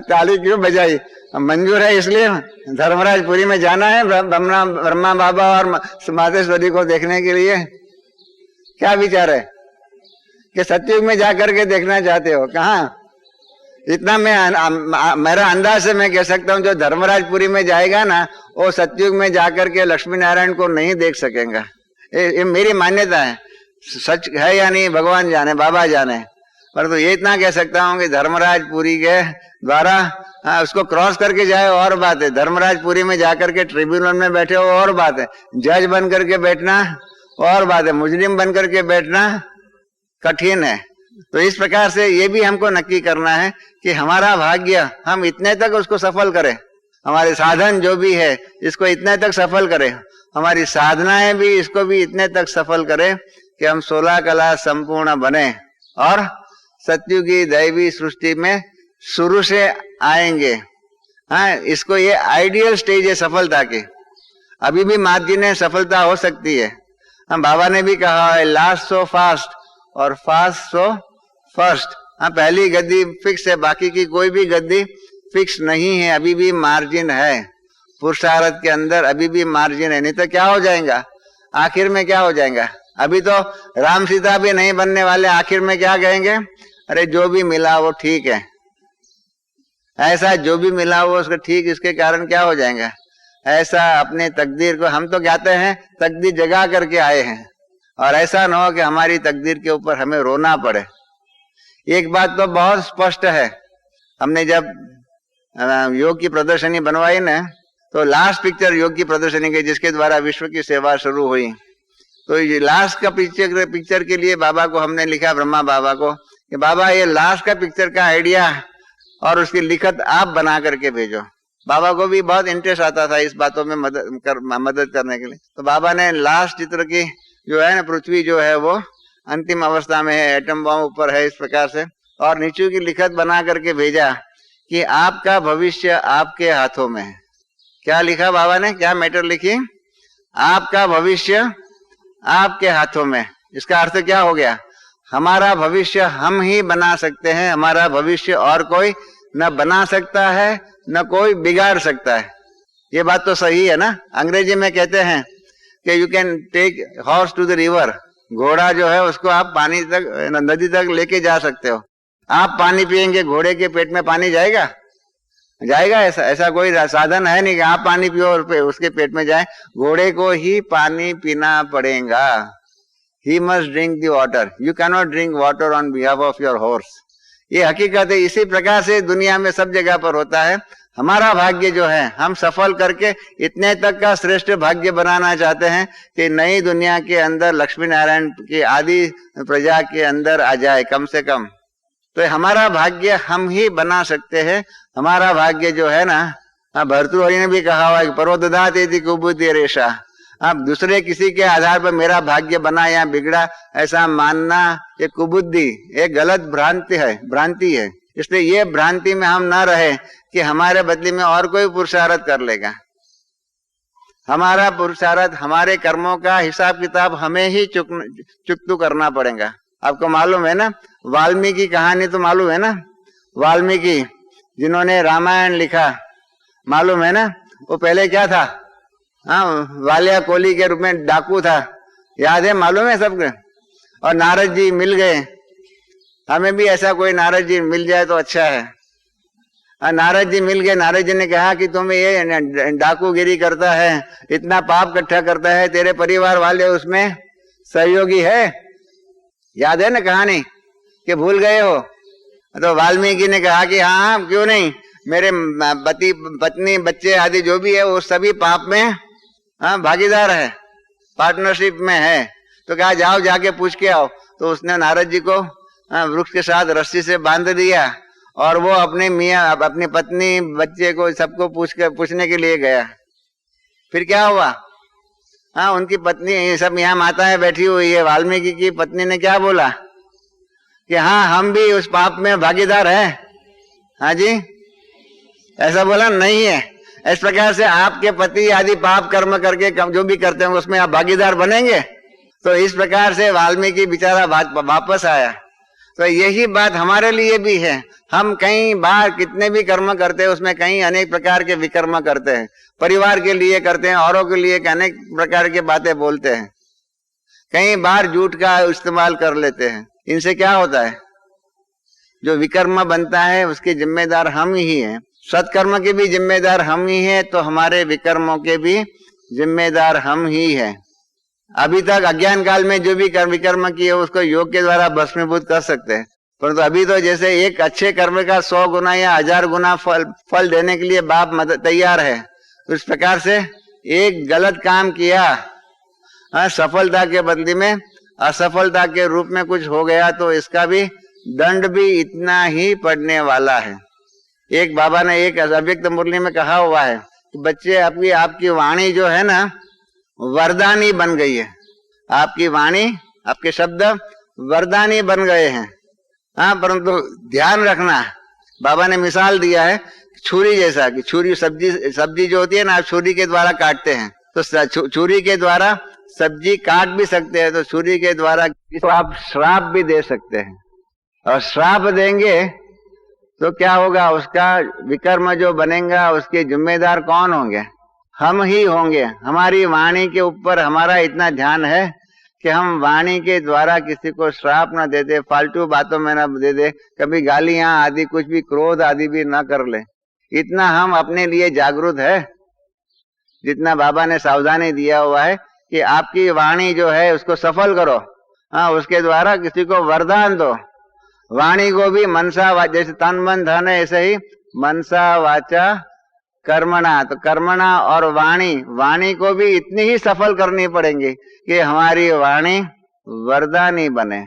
ताली क्यों बजाई? मंजूर है इसलिए धर्मराजपुरी में जाना है ब्रह्मा बाबा और मातेश्वरी को देखने के लिए। क्या विचार है कि सतयुग में जाकर के देखना चाहते हो? कहाँ? इतना मेरा अंदाज से मैं कह सकता हूँ, जो धर्मराजपुरी में जाएगा ना वो सतयुग में जाकर के लक्ष्मी नारायण को नहीं देख सकेगा। ये मेरी मान्यता है। सच है या नहीं भगवान जाने, बाबा जाने, परंतु ये इतना कह सकता हूँ कि धर्मराजपुरी के द्वारा उसको क्रॉस करके जाए और बात है, धर्मराजपुरी में जाकर के ट्रिब्यूनल में बैठे हो और बात है, जज बन करके बैठना और बात है, मुजरिम बन करके बैठना कठिन है। तो इस प्रकार से ये भी हमको नक्की करना है कि हमारा भाग्य हम इतने तक उसको सफल करें, हमारे साधन जो भी है इसको इतने तक सफल करें, हमारी साधनाएं भी इसको भी इतने तक सफल करें कि हम 16 कला संपूर्ण बने और सत्युगी दैवी सृष्टि में शुरू से आएंगे। हाँ, इसको ये आइडियल स्टेज है सफलता की। अभी भी मार्जिन है, सफलता हो सकती है। हम बाबा ने भी कहा है, लास्ट सो फास्ट और फास्ट सो फर्स्ट। हाँ, पहली गद्दी फिक्स है, बाकी की कोई भी गद्दी फिक्स नहीं है। अभी भी मार्जिन है, पुरुषार्थ के अंदर अभी भी मार्जिन है। नहीं तो क्या हो जाएगा, आखिर में क्या हो जाएगा? अभी तो राम सीता भी नहीं बनने वाले, आखिर में क्या कहेंगे? अरे जो भी मिला वो ठीक है। ऐसा जो भी मिला वो उसको ठीक, इसके कारण क्या हो जाएगा? ऐसा अपने तकदीर को, हम तो कहते हैं तकदीर जगा करके आए हैं, और ऐसा ना हो कि हमारी तकदीर के ऊपर हमें रोना पड़े। एक बात तो बहुत स्पष्ट है, हमने जब योग की प्रदर्शनी बनवाई ना, तो लास्ट पिक्चर योग की प्रदर्शनी की जिसके द्वारा विश्व की सेवा शुरू हुई, तो ये लास्ट का पिक्चर के लिए बाबा को हमने लिखा, ब्रह्मा बाबा को, कि बाबा ये लास्ट का पिक्चर का आइडिया और उसकी लिखत आप बना करके भेजो। बाबा को भी बहुत इंटरेस्ट आता था इस बातों में मदद करने के लिए। तो बाबा ने लास्ट चित्र की जो है ना, पृथ्वी जो है वो अंतिम अवस्था में है, एटम बम ऊपर है, इस प्रकार से, और नीचे की लिखत बना करके भेजा कि आपका भविष्य आपके हाथों में है। क्या लिखा बाबा ने, क्या मैटर लिखी? आपका भविष्य आपके हाथों में। इसका अर्थ क्या हो गया? हमारा भविष्य हम ही बना सकते हैं, हमारा भविष्य और कोई न बना सकता है न कोई बिगाड़ सकता है। ये बात तो सही है ना। अंग्रेजी में कहते हैं कि you can take horse to the river, घोड़ा जो है उसको आप पानी तक, नदी तक लेके जा सकते हो। आप पानी पिएंगे, घोड़े के पेट में पानी जाएगा? ऐसा कोई साधन है नहीं कि आप पानी पियो और उसके पेट में जाए। घोड़े को ही पानी पीना पड़ेगा। He must drink the water. You cannot drink water on behalf of your horse. ये हकीकत है। इसी प्रकार से दुनिया में सब जगह पर होता है। हमारा भाग्य जो है हम सफल करके इतने तक का श्रेष्ठ भाग्य बनाना चाहते हैं कि नई दुनिया के अंदर लक्ष्मी नारायण की आदि प्रजा के अंदर आ जाए कम से कम। तो हमारा भाग्य हम ही बना सकते हैं। हमारा भाग्य जो है ना, भर्तृहरि ने भी कहा हुआ है, पर्वतदात यदि कुबुद्धि रेशा। आप दूसरे किसी के आधार पर मेरा भाग्य बना या बिगड़ा ऐसा मानना ये कुबुद्धि, एक गलत भ्रांति है। इसलिए ये भ्रांति में हम न रहे कि हमारे बदले में और कोई पुरुषार्थ कर लेगा। हमारा पुरुषार्थ, हमारे कर्मों का हिसाब किताब हमें ही चुकतू करना पड़ेगा। आपको मालूम है ना, वाल्मीकि कहानी तो मालूम है ना। वाल्मीकि जिन्होंने रामायण लिखा, मालूम है ना? वो पहले क्या था? हाँ, वालिया कोली के रूप में डाकू था, याद है? मालूम है सबको। और नारद जी मिल गए, हमें भी ऐसा कोई नारद जी मिल जाए तो अच्छा है। नारद जी मिल गए, नारद जी ने कहा कि तुम ये डाकूगिरी करता है, इतना पाप इकट्ठा करता है, तेरे परिवार वाले उसमें सहयोगी है, याद है ना कहानी? कि भूल गए हो? तो वाल्मीकि ने कहा कि हाँ, क्यों नहीं, मेरे पति पत्नी बच्चे आदि जो भी है वो सभी पाप में भागीदार है, पार्टनरशिप में है। तो कहा जाओ जाके पूछ के आओ। तो उसने नारद जी को वृक्ष के साथ रस्सी से बांध दिया और वो अपने मियाँ, अपनी पत्नी, बच्चे को सबको पूछने के लिए गया। फिर क्या हुआ? हाँ, उनकी पत्नी, ये सब यहाँ माताएं बैठी हुई है, वाल्मीकि की पत्नी ने क्या बोला कि हाँ, हम भी उस पाप में भागीदार हैं। हाँ जी, ऐसा बोला नहीं है। इस प्रकार से आपके पति आदि पाप कर्म करके जो भी करते हैं उसमें आप भागीदार बनेंगे। तो इस प्रकार से वाल्मीकि बेचारा वापस आया। तो यही बात हमारे लिए भी है। हम कई बार कितने भी कर्म करते हैं उसमें कई अनेक प्रकार के विकर्म करते हैं, परिवार के लिए करते हैं, औरों के लिए अनेक प्रकार की बातें बोलते हैं, कई बार झूठ का इस्तेमाल कर लेते हैं। इनसे क्या होता है? जो विकर्म बनता है उसके जिम्मेदार हम ही हैं। सत्कर्म के भी जिम्मेदार हम ही हैं, तो हमारे विकर्मों के भी जिम्मेदार हम ही हैं। अभी तक अज्ञान काल में जो भी विकर्म किए उसको योग के द्वारा भस्मीभूत कर सकते हैं, परंतु अभी तो जैसे एक अच्छे कर्म का 100 गुना या 1000 गुना फल देने के लिए बाप तैयार है, उस प्रकार से एक गलत काम किया, सफलता के बदले में असफलता के रूप में कुछ हो गया तो इसका भी दंड भी इतना ही पड़ने वाला है। एक बाबा ने एक अव्यक्त मुरली में कहा हुआ है कि बच्चे, आपकी वाणी जो है ना वरदानी बन गई है। आपकी वाणी, आपके शब्द वरदानी बन गए हैं। हाँ, परंतु ध्यान रखना, बाबा ने मिसाल दिया है छुरी जैसा, कि छुरी सब्जी जो होती है ना, आप छुरी के द्वारा काटते हैं, तो छुरी के द्वारा सब्जी काट भी सकते हैं, तो छुरी के द्वारा इसको आप श्राप भी दे सकते हैं। और श्राप देंगे तो क्या होगा? उसका विकर्म जो बनेगा उसके जिम्मेदार कौन होंगे? हम ही होंगे। हमारी वाणी के ऊपर हमारा इतना ध्यान है कि हम वाणी के द्वारा किसी को श्राप न दे दे, फालतू बातों में न दे दे, कभी गालियां आदि कुछ भी, क्रोध आदि भी न कर ले। इतना हम अपने लिए जागरूक है, जितना बाबा ने सावधानी दिया हुआ है कि आपकी वाणी जो है उसको सफल करो। हाँ, उसके द्वारा किसी को वरदान दो। वाणी को भी मनसा, जैसे तन मन धन है, ऐसे ही मनसा वाचा कर्मणा। तो कर्मणा और वाणी को भी इतनी ही सफल करनी पड़ेगी कि हमारी वाणी वरदानी बने,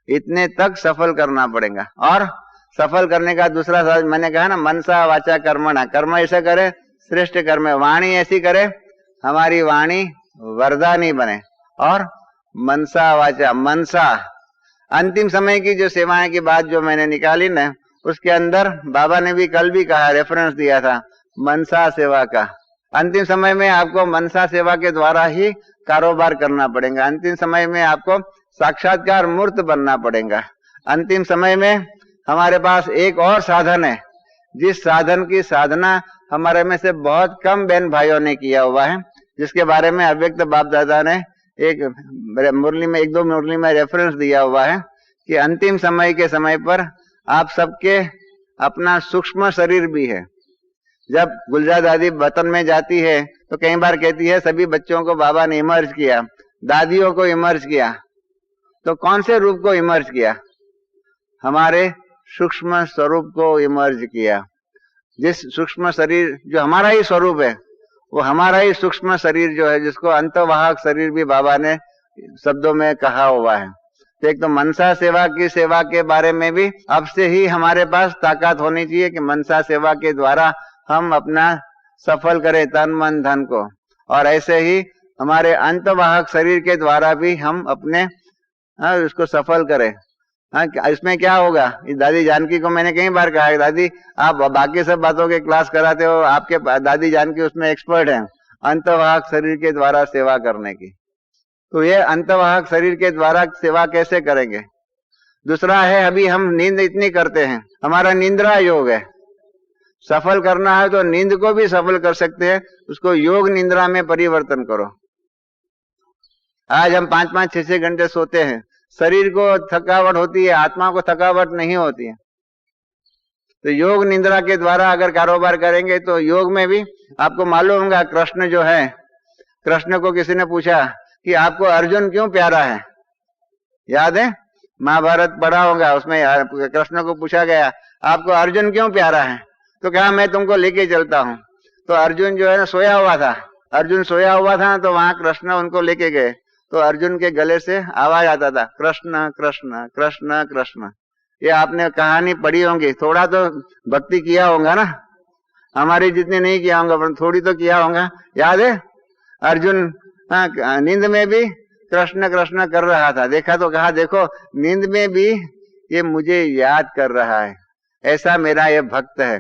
इतने तक सफल करना पड़ेगा। और सफल करने का दूसरा मैंने कहा ना, मनसा वाचा कर्मणा, कर्म ऐसा करे श्रेष्ठ कर्म, वाणी ऐसी करे हमारी वाणी वरदानी बने। और मनसा वाचा, मनसा अंतिम समय की जो सेवाएं की बात जो मैंने निकाली ना, उसके अंदर बाबा ने भी कल भी कहा, रेफरेंस दिया था मनसा सेवा का। अंतिम समय में आपको मनसा सेवा के द्वारा ही कारोबार करना पड़ेगा। अंतिम समय में आपको साक्षात्कार मूर्त बनना पड़ेगा। अंतिम समय में हमारे पास एक और साधन है, जिस साधन की साधना हमारे में से बहुत कम बहन भाइयों ने किया हुआ है, जिसके बारे में अव्यक्त बाप दादा ने एक मुरली में, एक दो मुरली में रेफरेंस दिया हुआ है कि अंतिम समय के समय पर आप सबके अपना सूक्ष्म शरीर भी है। जब गुलजार दादी वतन में जाती है तो कई बार कहती है सभी बच्चों को बाबा ने इमर्ज किया, दादियों को इमर्ज किया। तो कौन से रूप को इमर्ज किया? हमारे सूक्ष्म स्वरूप को इमर्ज किया। जिस सूक्ष्म शरीर जो हमारा ही स्वरूप है, वो हमारा ही सूक्ष्म शरीर जो है, जिसको अंतवाहक शरीर भी बाबा ने शब्दों में कहा हुआ है। तो एक तो मनसा सेवा की सेवा के बारे में भी अब से ही हमारे पास ताकत होनी चाहिए कि मनसा सेवा के द्वारा हम अपना सफल करें तन मन धन को। और ऐसे ही हमारे अंतवाहक शरीर के द्वारा भी हम अपने उसको सफल करें। इसमें क्या होगा? इस दादी जानकी को मैंने कई बार कहा है, दादी आप बाकी सब बातों के क्लास कराते हो, आपके दादी जानकी उसमें एक्सपर्ट हैं अंतवाहक शरीर के द्वारा सेवा करने की। तो ये अंतवाहक शरीर के द्वारा सेवा कैसे करेंगे? दूसरा है, अभी हम नींद इतनी करते हैं, हमारा निंद्रा योग है। सफल करना है तो नींद को भी सफल कर सकते हैं, उसको योग निद्रा में परिवर्तन करो। आज हम 5-5, 6-6 घंटे सोते हैं, शरीर को थकावट होती है, आत्मा को थकावट नहीं होती है। तो योग निद्रा के द्वारा अगर कारोबार करेंगे तो योग में भी आपको मालूम होगा, कृष्ण जो है, कृष्ण को किसी ने पूछा कि आपको अर्जुन क्यों प्यारा है, याद है? महाभारत पढ़ा होगा, उसमें कृष्ण को पूछा गया आपको अर्जुन क्यों प्यारा है, तो कहा मैं तुमको लेके चलता हूं। तो अर्जुन जो है ना सोया हुआ था, अर्जुन सोया हुआ था, तो वहां कृष्ण उनको लेके गए, तो अर्जुन के गले से आवाज आता था कृष्ण कृष्ण कृष्ण कृष्ण। ये आपने कहानी पढ़ी होंगी, थोड़ा तो भक्ति किया होगा ना, हमारी जितनी नहीं किया होगा पर थोड़ी तो किया होगा। याद है अर्जुन नींद में भी कृष्ण कृष्ण कर रहा था, देखा तो कहा देखो नींद में भी ये मुझे याद कर रहा है, ऐसा मेरा ये भक्त है।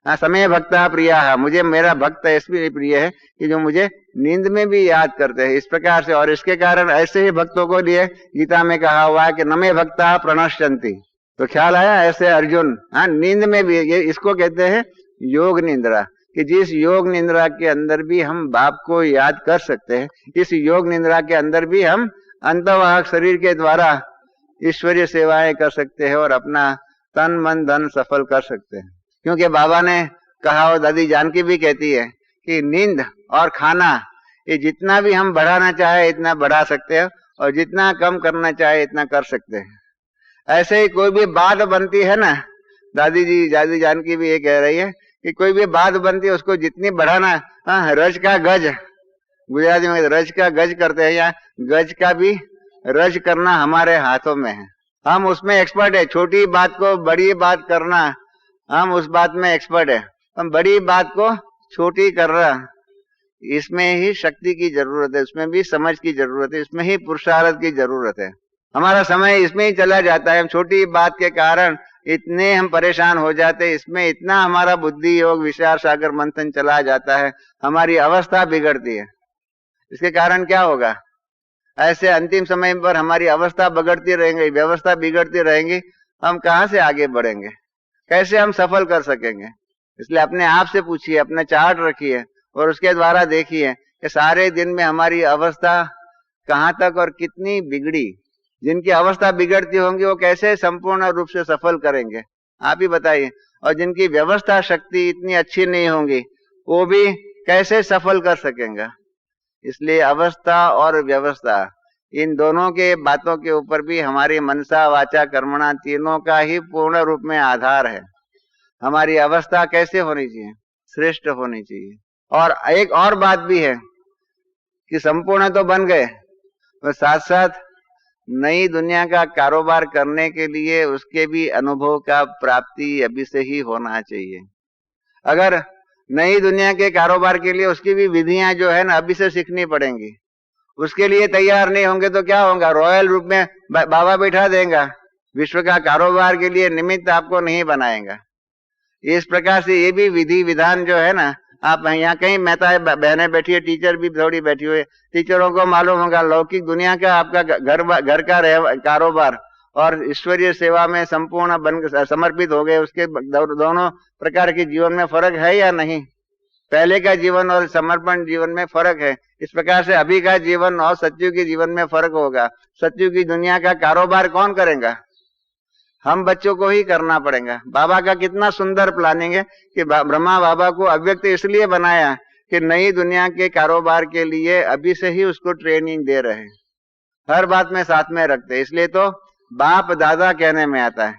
समय भक्ता प्रिया है, मुझे मेरा भक्त इसलिए प्रिय है कि जो मुझे नींद में भी याद करते हैं, इस प्रकार से। और इसके कारण ऐसे ही भक्तों को लिए गीता में कहा हुआ है कि नमे भक्ता प्रणश्यन्ति। तो ख्याल आया, ऐसे अर्जुन नींद में भी, ये इसको कहते हैं योग निद्रा, कि जिस योग निद्रा के अंदर भी हम बाप को याद कर सकते हैं, इस योग निद्रा के अंदर भी हम अंतवाहक शरीर के द्वारा ईश्वरीय सेवाएं कर सकते हैं और अपना तन मन धन सफल कर सकते हैं। क्योंकि बाबा ने कहा, और दादी जानकी भी कहती है कि नींद और खाना ये जितना भी हम बढ़ाना चाहे इतना बढ़ा सकते हैं, और जितना कम करना चाहे इतना कर सकते हैं। ऐसे ही कोई भी बात बनती है ना, दादी जानकी भी ये कह रही है कि कोई भी बात बनती है उसको जितनी बढ़ाना, रज का गज, गुजराती में रज का गज करते हैं, या गज का भी रज करना हमारे हाथों में है। हम उसमें एक्सपर्ट है, छोटी बात को बड़ी बात करना, हम उस बात में एक्सपर्ट है। हम बड़ी बात को छोटी कर रहा, इसमें ही शक्ति की जरूरत है, उसमें भी समझ की जरूरत है, इसमें ही पुरुषार्थ की जरूरत है। हमारा समय इसमें ही चला जाता है, हम छोटी बात के कारण इतने हम परेशान हो जाते हैं, इसमें इतना हमारा बुद्धि योग विचार सागर मंथन चला जाता है, हमारी अवस्था बिगड़ती है। इसके कारण क्या होगा, ऐसे अंतिम समय पर हमारी अवस्था बिगड़ती रहेंगी, व्यवस्था बिगड़ती रहेंगी, हम कहाँ से आगे बढ़ेंगे, कैसे हम सफल कर सकेंगे? इसलिए अपने आप से पूछिए, अपना चार्ट रखिए और उसके द्वारा देखिए कि सारे दिन में हमारी अवस्था कहाँ तक और कितनी बिगड़ी। जिनकी अवस्था बिगड़ती होंगी वो कैसे संपूर्ण रूप से सफल करेंगे, आप ही बताइए। और जिनकी व्यवस्था शक्ति इतनी अच्छी नहीं होंगी वो भी कैसे सफल कर सकेंगे। इसलिए अवस्था और व्यवस्था, इन दोनों के बातों के ऊपर भी हमारी मनसा वाचा कर्मणा तीनों का ही पूर्ण रूप में आधार है। हमारी अवस्था कैसे होनी चाहिए, श्रेष्ठ होनी चाहिए। और एक और बात भी है कि संपूर्ण तो बन गए, और साथ साथ नई दुनिया का कारोबार करने के लिए उसके भी अनुभव का प्राप्ति अभी से ही होना चाहिए। अगर नई दुनिया के कारोबार के लिए उसकी भी विधियां जो है ना अभी से सीखनी पड़ेंगी, उसके लिए तैयार नहीं होंगे तो क्या होगा, रॉयल रूप में बाबा बैठा देगा, विश्व का कारोबार के लिए निमित्त आपको नहीं बनाएगा। इस प्रकार से ये भी विधि विधान जो है ना, आप यहाँ कहीं मेहता बहनें बैठी है, टीचर भी थोड़ी बैठी हुई है, टीचरों को मालूम होगा लौकिक दुनिया का आपका घर का कारोबार और ईश्वरीय सेवा में संपूर्ण बन समर्पित हो गए, उसके दोनों प्रकार के जीवन में फर्क है या नहीं? पहले का जीवन और समर्पण जीवन में फर्क है। इस प्रकार से अभी का जीवन और सत्युग के जीवन में फर्क होगा। सत्युग की दुनिया का कारोबार कौन करेगा? हम बच्चों को ही करना पड़ेगा। बाबा का कितना सुंदर प्लानिंग है कि ब्रह्मा बाबा को अव्यक्त इसलिए बनाया कि नई दुनिया के कारोबार के लिए अभी से ही उसको ट्रेनिंग दे रहे हैं, हर बात में साथ में रखते हैं। इसलिए तो बाप दादा कहने में आता है,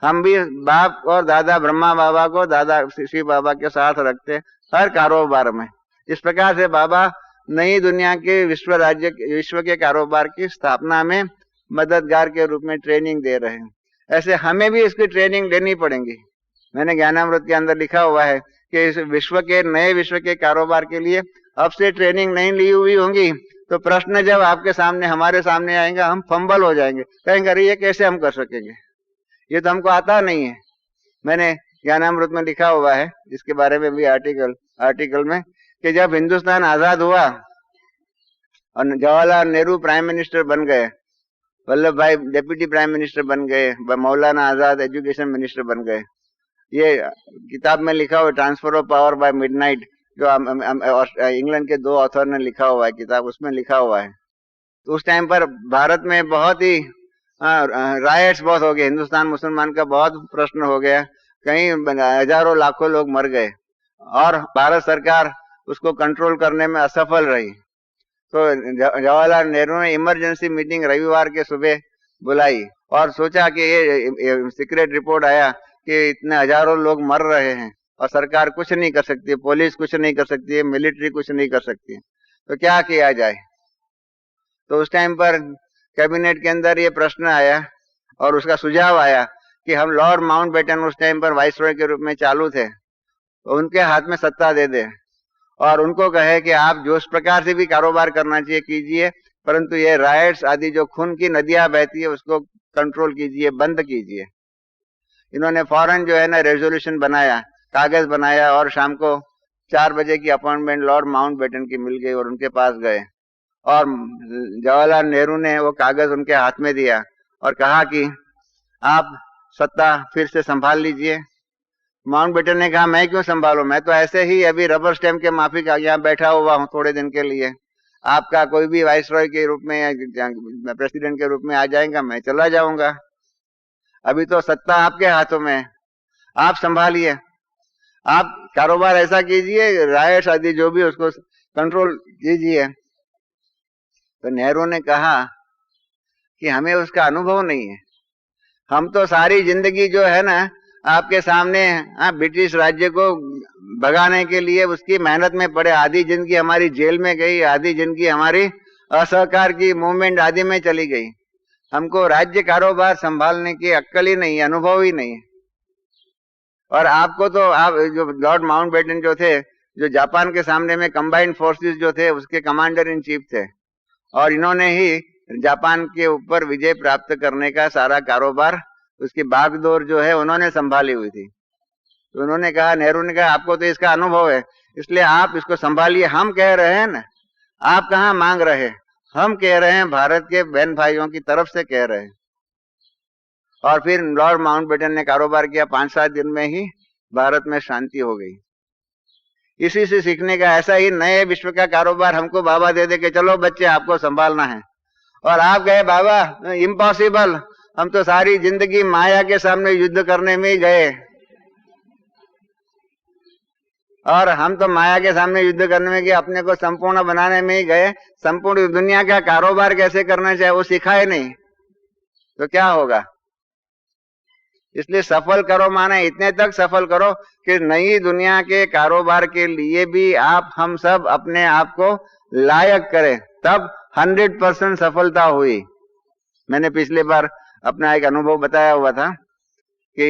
हम भी बाप और दादा ब्रह्मा बाबा को दादा शिव बाबा के साथ रखते हैं हर कारोबार में। इस प्रकार से बाबा नई दुनिया के विश्व के कारोबार की स्थापना में मददगार के रूप में ट्रेनिंग दे रहे हैं। ऐसे हमें भी इसकी ट्रेनिंग लेनी पड़ेगी। मैंने ज्ञानामृत के अंदर लिखा हुआ है कि इस नए विश्व के कारोबार के लिए अब से ट्रेनिंग नहीं ली हुई होंगी तो प्रश्न जब आपके सामने हमारे सामने आएंगे हम फंबल हो जाएंगे, कहेंगे अरे ये कैसे हम कर सकेंगे, ये तो हमको आता नहीं है। मैंने ज्ञानामृत में लिखा हुआ है इसके बारे में भी आर्टिकल में कि जब हिंदुस्तान आजाद हुआ और जवाहरलाल नेहरू प्राइम मिनिस्टर बन गए, वल्लभ भाई डिप्टी प्राइम मिनिस्टर बन गए, मौलाना आजाद एजुकेशन मिनिस्टर बन गए, ये किताब में लिखा हुआ transfer of power bye midnight, जो इंग्लैंड के दो ऑथर ने लिखा हुआ है किताब, उसमें लिखा हुआ है। तो उस टाइम पर भारत में बहुत ही रायट्स बहुत हो गए, हिंदुस्तान मुसलमान का बहुत प्रश्न हो गया, कई हजारों लाखों लोग मर गए और भारत सरकार उसको कंट्रोल करने में असफल रही। तो जवाहरलाल नेहरू ने इमरजेंसी मीटिंग रविवार के सुबह बुलाई और सोचा कि ये सीक्रेट रिपोर्ट आया कि इतने हजारों लोग मर रहे हैं और सरकार कुछ नहीं कर सकती है, पुलिस कुछ नहीं कर सकती है, मिलिट्री कुछ नहीं कर सकती है, तो क्या किया जाए। तो उस टाइम पर कैबिनेट के अंदर ये प्रश्न आया और उसका सुझाव आया कि हम लॉर्ड माउंटबेटन उस टाइम पर वाइसरॉय के रूप में चालू थे, तो उनके हाथ में सत्ता दे दे और उनको कहे कि आप जो इस प्रकार से भी कारोबार करना चाहिए कीजिए, परंतु ये राइट्स आदि जो खून की नदियां बहती है उसको कंट्रोल कीजिए, बंद कीजिए। इन्होंने फौरन जो है ना रेजोल्यूशन बनाया, कागज बनाया और शाम को 4 बजे की अपॉइंटमेंट लॉर्ड माउंटबेटन की मिल गई और उनके पास गए और जवाहरलाल नेहरू ने वो कागज उनके हाथ में दिया और कहा कि आप सत्ता फिर से संभाल लीजिए। माउंटबेटन ने कहा मैं क्यों संभालूं, मैं तो ऐसे ही अभी रबर स्टैम्प के माफिक यहाँ बैठा हुआ हूँ थोड़े दिन के लिए, आपका कोई भी वाइसरॉय के रूप में या प्रेसिडेंट के रूप में आ जाएगा, मैं चला जाऊंगा, अभी तो सत्ता आपके हाथों में है, आप संभालिए, आप कारोबार ऐसा कीजिए, राइट्स आदि जो भी उसको कंट्रोल कीजिए। तो नेहरू ने कहा कि हमें उसका अनुभव नहीं है, हम तो सारी जिंदगी जो है ना आपके सामने ब्रिटिश राज्य को भगाने के लिए उसकी मेहनत में पड़े, आधी जिंदगी हमारी जेल में गई, आधी जिंदगी हमारी असहकार की मूवमेंट आदि में चली गई, हमको राज्य कारोबार संभालने की अक्ल ही नहीं है, अनुभव ही नहीं है। और आपको तो आप जो लॉर्ड माउंटबेटन जो थे, जो जापान के सामने में कंबाइंड फोर्सेस जो थे उसके कमांडर इन चीफ थे और इन्होंने ही जापान के ऊपर विजय प्राप्त करने का सारा कारोबार, उसकी बागडोर जो है उन्होंने संभाली हुई थी। तो उन्होंने कहा, नेहरू ने कहा आपको तो इसका अनुभव है, इसलिए आप इसको संभालिए, हम कह रहे हैं ना, आप कहाँ मांग रहे, हम कह रहे हैं, भारत के बहन भाइयों की तरफ से कह रहे हैं। और फिर लॉर्ड माउंटबेटन ने कारोबार किया, 5-7 दिन में ही भारत में शांति हो गई। इसी से सीखने का, ऐसा ही नए विश्व का कारोबार हमको बाबा दे दे के चलो बच्चे आपको संभालना है, और आप गए बाबा इम्पॉसिबल, हम तो सारी जिंदगी माया के सामने युद्ध करने में ही गए, और हम तो माया के सामने युद्ध करने में गए, अपने को संपूर्ण बनाने में ही गए, संपूर्ण दुनिया का कारोबार कैसे करना चाहिए वो सिखाए नहीं, तो क्या होगा। इसलिए सफल करो माने इतने तक सफल करो कि नई दुनिया के कारोबार के लिए भी आप हम सब अपने आप को लायक करें, तब 100% सफलता हुई। मैंने पिछली बार अपना एक अनुभव बताया हुआ था कि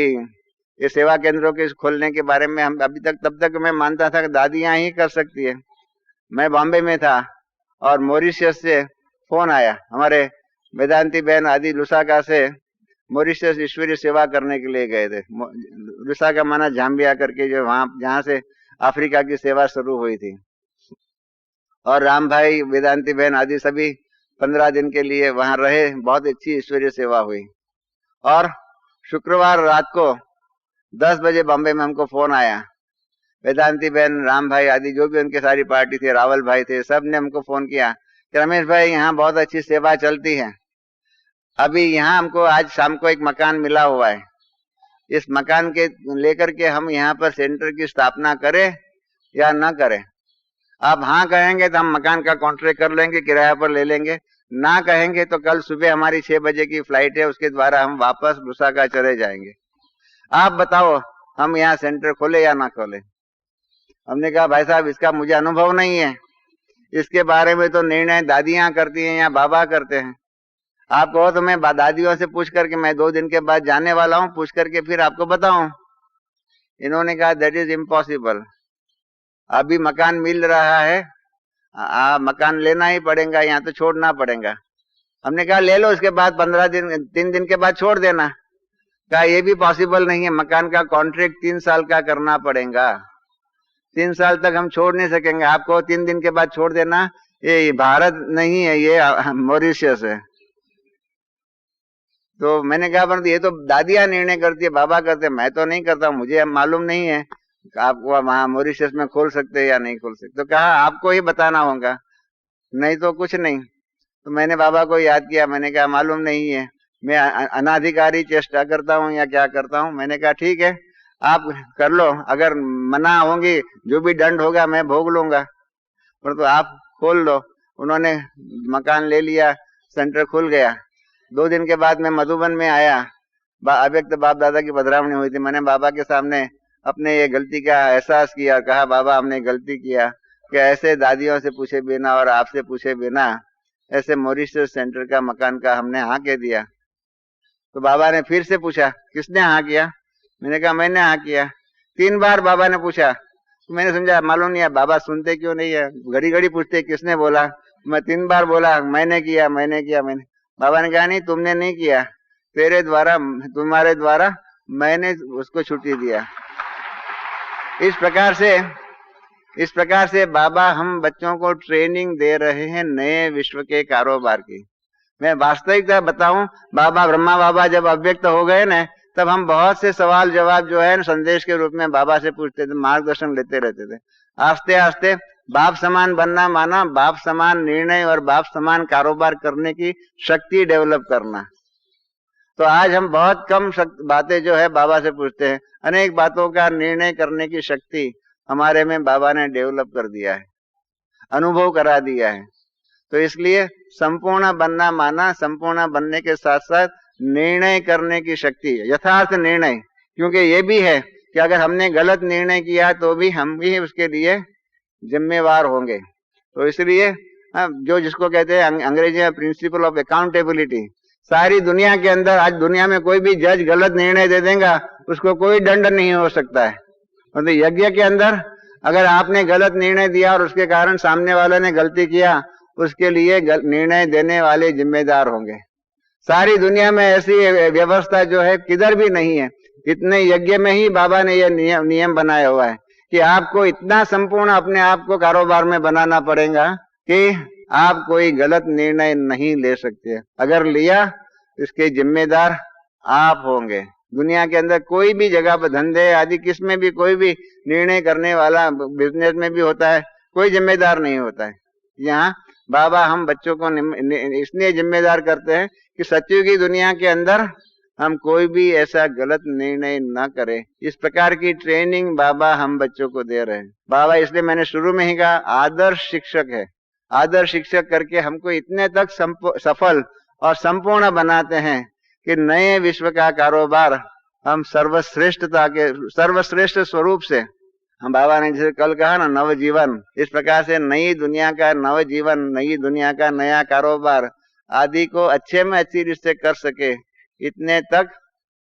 ये सेवा केंद्रों के खोलने के बारे में, हम अभी तक तब तक मैं मानता था कि दादियां ही कर सकती है। मैं बॉम्बे में था और मॉरिशस से फोन आया, हमारे वेदांती बहन आदि लुसाका से मॉरिशस ईश्वरीय सेवा करने के लिए गए थे। लुसाका माना जाम्बिया करके, जो वहां जहां से अफ्रीका की सेवा शुरू हुई थी, और राम भाई वेदांती बहन आदि सभी 15 दिन के लिए वहां रहे, बहुत अच्छी ईश्वरीय सेवा हुई। और शुक्रवार रात को 10 बजे बॉम्बे में हमको फोन आया, वेदांती बहन, राम भाई आदि जो भी उनके सारी पार्टी थे, रावल भाई थे, सब ने हमको फोन किया कि रमेश भाई यहाँ बहुत अच्छी सेवा चलती है, अभी यहाँ हमको आज शाम को एक मकान मिला हुआ है, इस मकान के लेकर के हम यहाँ पर सेंटर की स्थापना करें या न करें। आप हाँ कहेंगे तो हम मकान का कॉन्ट्रैक्ट कर लेंगे, किराया पर ले लेंगे, ना कहेंगे तो कल सुबह हमारी 6 बजे की फ्लाइट है, उसके द्वारा हम वापस लुसाका चले जाएंगे, आप बताओ हम यहाँ सेंटर खोले या ना खोले। हमने कहा भाई साहब इसका मुझे अनुभव नहीं है, इसके बारे में तो निर्णय दादियां करती हैं या बाबा करते हैं, आप कहो तो मैं दादियों से पूछ करके, मैं 2 दिन के बाद जाने वाला हूँ, पूछ करके फिर आपको बताऊं। इन्होंने कहा दैट इज इम्पॉसिबल, अभी मकान मिल रहा है, मकान लेना ही पड़ेगा, यहाँ तो छोड़ना पड़ेगा। हमने कहा ले लो, इसके बाद 3 दिन के बाद छोड़ देना। कहा ये भी पॉसिबल नहीं है, मकान का कॉन्ट्रैक्ट 3 साल का करना पड़ेगा, 3 साल तक हम छोड़ नहीं सकेंगे, आपको 3 दिन के बाद छोड़ देना, ये भारत नहीं है, ये मॉरिशस है। तो मैंने कहा परंतु ये तो दादियां निर्णय करती है, बाबा करते हैं, मैं तो नहीं करता, मुझे मालूम नहीं है आप वहां मॉरिशस में खोल सकते हैं या नहीं खोल सकते। तो कहा आपको ही बताना होगा, नहीं तो कुछ नहीं। तो मैंने बाबा को याद किया, मैंने कहा मालूम नहीं है, मैं अनाधिकारी चेष्टा करता हूँ या क्या करता हूँ। मैंने कहा ठीक है आप कर लो, अगर मना होंगी जो भी दंड होगा मैं भोग लूंगा, परंतु आप खोल लो। उन्होंने मकान ले लिया, सेंटर खुल गया। 2 दिन के बाद मैं मधुबन में आया, अव्यक्त बाप दादा की पधरावनी हुई थी। मैंने बाबा के सामने अपने ये गलती का एहसास किया, कहा बाबा हमने गलती किया कि ऐसे दादियों से पूछे बिना और आपसे पूछे बिना ऐसे मॉरिशस सेंटर का मकान का हमने हाँ कह दिया। तो बाबा ने फिर से पूछा किसने हाँ किया? मैंने कहा मैंने हाँ किया। 3 बार बाबा ने पूछा, तो मैंने समझा मालूम नहीं है बाबा सुनते क्यों नहीं है, घड़ी घड़ी पूछते किसने बोला। मैं 3 बार बोला मैंने किया मैंने किया मैंने। बाबा ने कहा नहीं तुमने नहीं किया, तेरे द्वारा तुम्हारे द्वारा मैंने उसको छुट्टी दिया। इस प्रकार से बाबा हम बच्चों को ट्रेनिंग दे रहे हैं नए विश्व के कारोबार की। मैं वास्तविकता बताऊं, बाबा ब्रह्मा बाबा जब अव्यक्त हो गए ना, तब हम बहुत से सवाल जवाब जो है संदेश के रूप में बाबा से पूछते थे, मार्गदर्शन लेते रहते थे। आस्ते आस्ते बाप समान बनना माना बाप समान निर्णय और बाप समान कारोबार करने की शक्ति डेवलप करना। तो आज हम बहुत कम बातें जो है बाबा से पूछते हैं, अनेक बातों का निर्णय करने की शक्ति हमारे में बाबा ने डेवलप कर दिया है, अनुभव करा दिया है। तो इसलिए संपूर्ण बनना माना संपूर्ण बनने के साथ साथ निर्णय करने की शक्ति, यथार्थ निर्णय। क्योंकि ये भी है कि अगर हमने गलत निर्णय किया तो भी हम भी उसके लिए जिम्मेवार होंगे। तो इसलिए जो जिसको कहते हैं अंग्रेजी में प्रिंसिपल ऑफ अकाउंटेबिलिटी, सारी दुनिया के अंदर आज दुनिया में कोई भी जज गलत निर्णय दे देगा उसको कोई दंड नहीं हो सकता है। मतलब यज्ञ के अंदर अगर आपने गलत निर्णय दिया और उसके कारण सामने वाले ने गलती किया, उसके लिए निर्णय देने वाले जिम्मेदार होंगे। सारी दुनिया में ऐसी व्यवस्था जो है किधर भी नहीं है। इतने यज्ञ में ही बाबा ने यह नियम बनाया हुआ है कि आपको इतना संपूर्ण अपने आप को कारोबार में बनाना पड़ेगा कि आप कोई गलत निर्णय नहीं ले सकते। अगर लिया इसके जिम्मेदार आप होंगे। दुनिया के अंदर कोई भी जगह पर धंधे आदि किसमें भी कोई भी निर्णय करने वाला, बिजनेस में भी होता है, कोई जिम्मेदार नहीं होता है। यहाँ बाबा हम बच्चों को इसलिए जिम्मेदार करते हैं कि सत्युग की दुनिया के अंदर हम कोई भी ऐसा गलत निर्णय न करें। इस प्रकार की ट्रेनिंग बाबा हम बच्चों को दे रहे हैं। बाबा इसलिए मैंने शुरू में ही कहा आदर्श शिक्षक है। आदर्श शिक्षक करके हमको इतने तक सफल और संपूर्ण बनाते हैं कि नए विश्व का कारोबार हम सर्वश्रेष्ठ स्वरूप से, हम बाबा ने जैसे कल कहा ना नवजीवन, इस प्रकार से नई दुनिया का नवजीवन, नई दुनिया का नया कारोबार आदि को अच्छे में अच्छी रीत से कर सके, इतने तक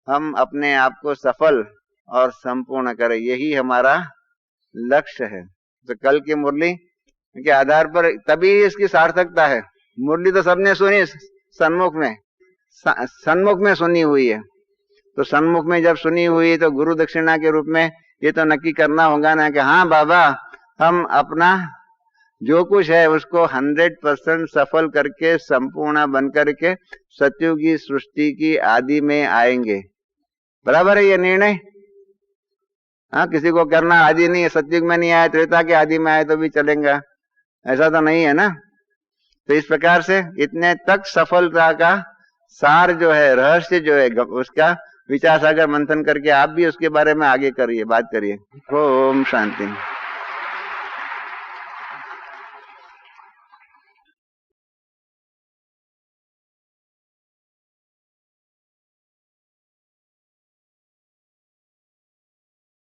हम अपने आप को सफल और संपूर्ण करें, यही हमारा लक्ष्य है। तो कल की मुरली के आधार पर तभी इसकी सार्थकता है। मुरली तो सबने सुनी सन्मुख में सुनी हुई है। तो सन्मुख में जब सुनी हुई तो गुरु दक्षिणा के रूप में ये तो नक्की करना होगा ना कि हाँ बाबा हम अपना जो कुछ है उसको 100% सफल करके संपूर्ण बन करके सत्युगी सृष्टि की आदि में आएंगे। बराबर है ये निर्णय? हाँ, किसी को करना आदि नहीं है, सत्युग में नहीं आए त्रेता के आदि में आए तो भी चलेगा, ऐसा तो नहीं है ना। तो इस प्रकार से इतने तक सफलता का सार जो है, रहस्य जो है, उसका विचार सागर मंथन करके आप भी उसके बारे में आगे करिए, बात करिए। ओम शांति।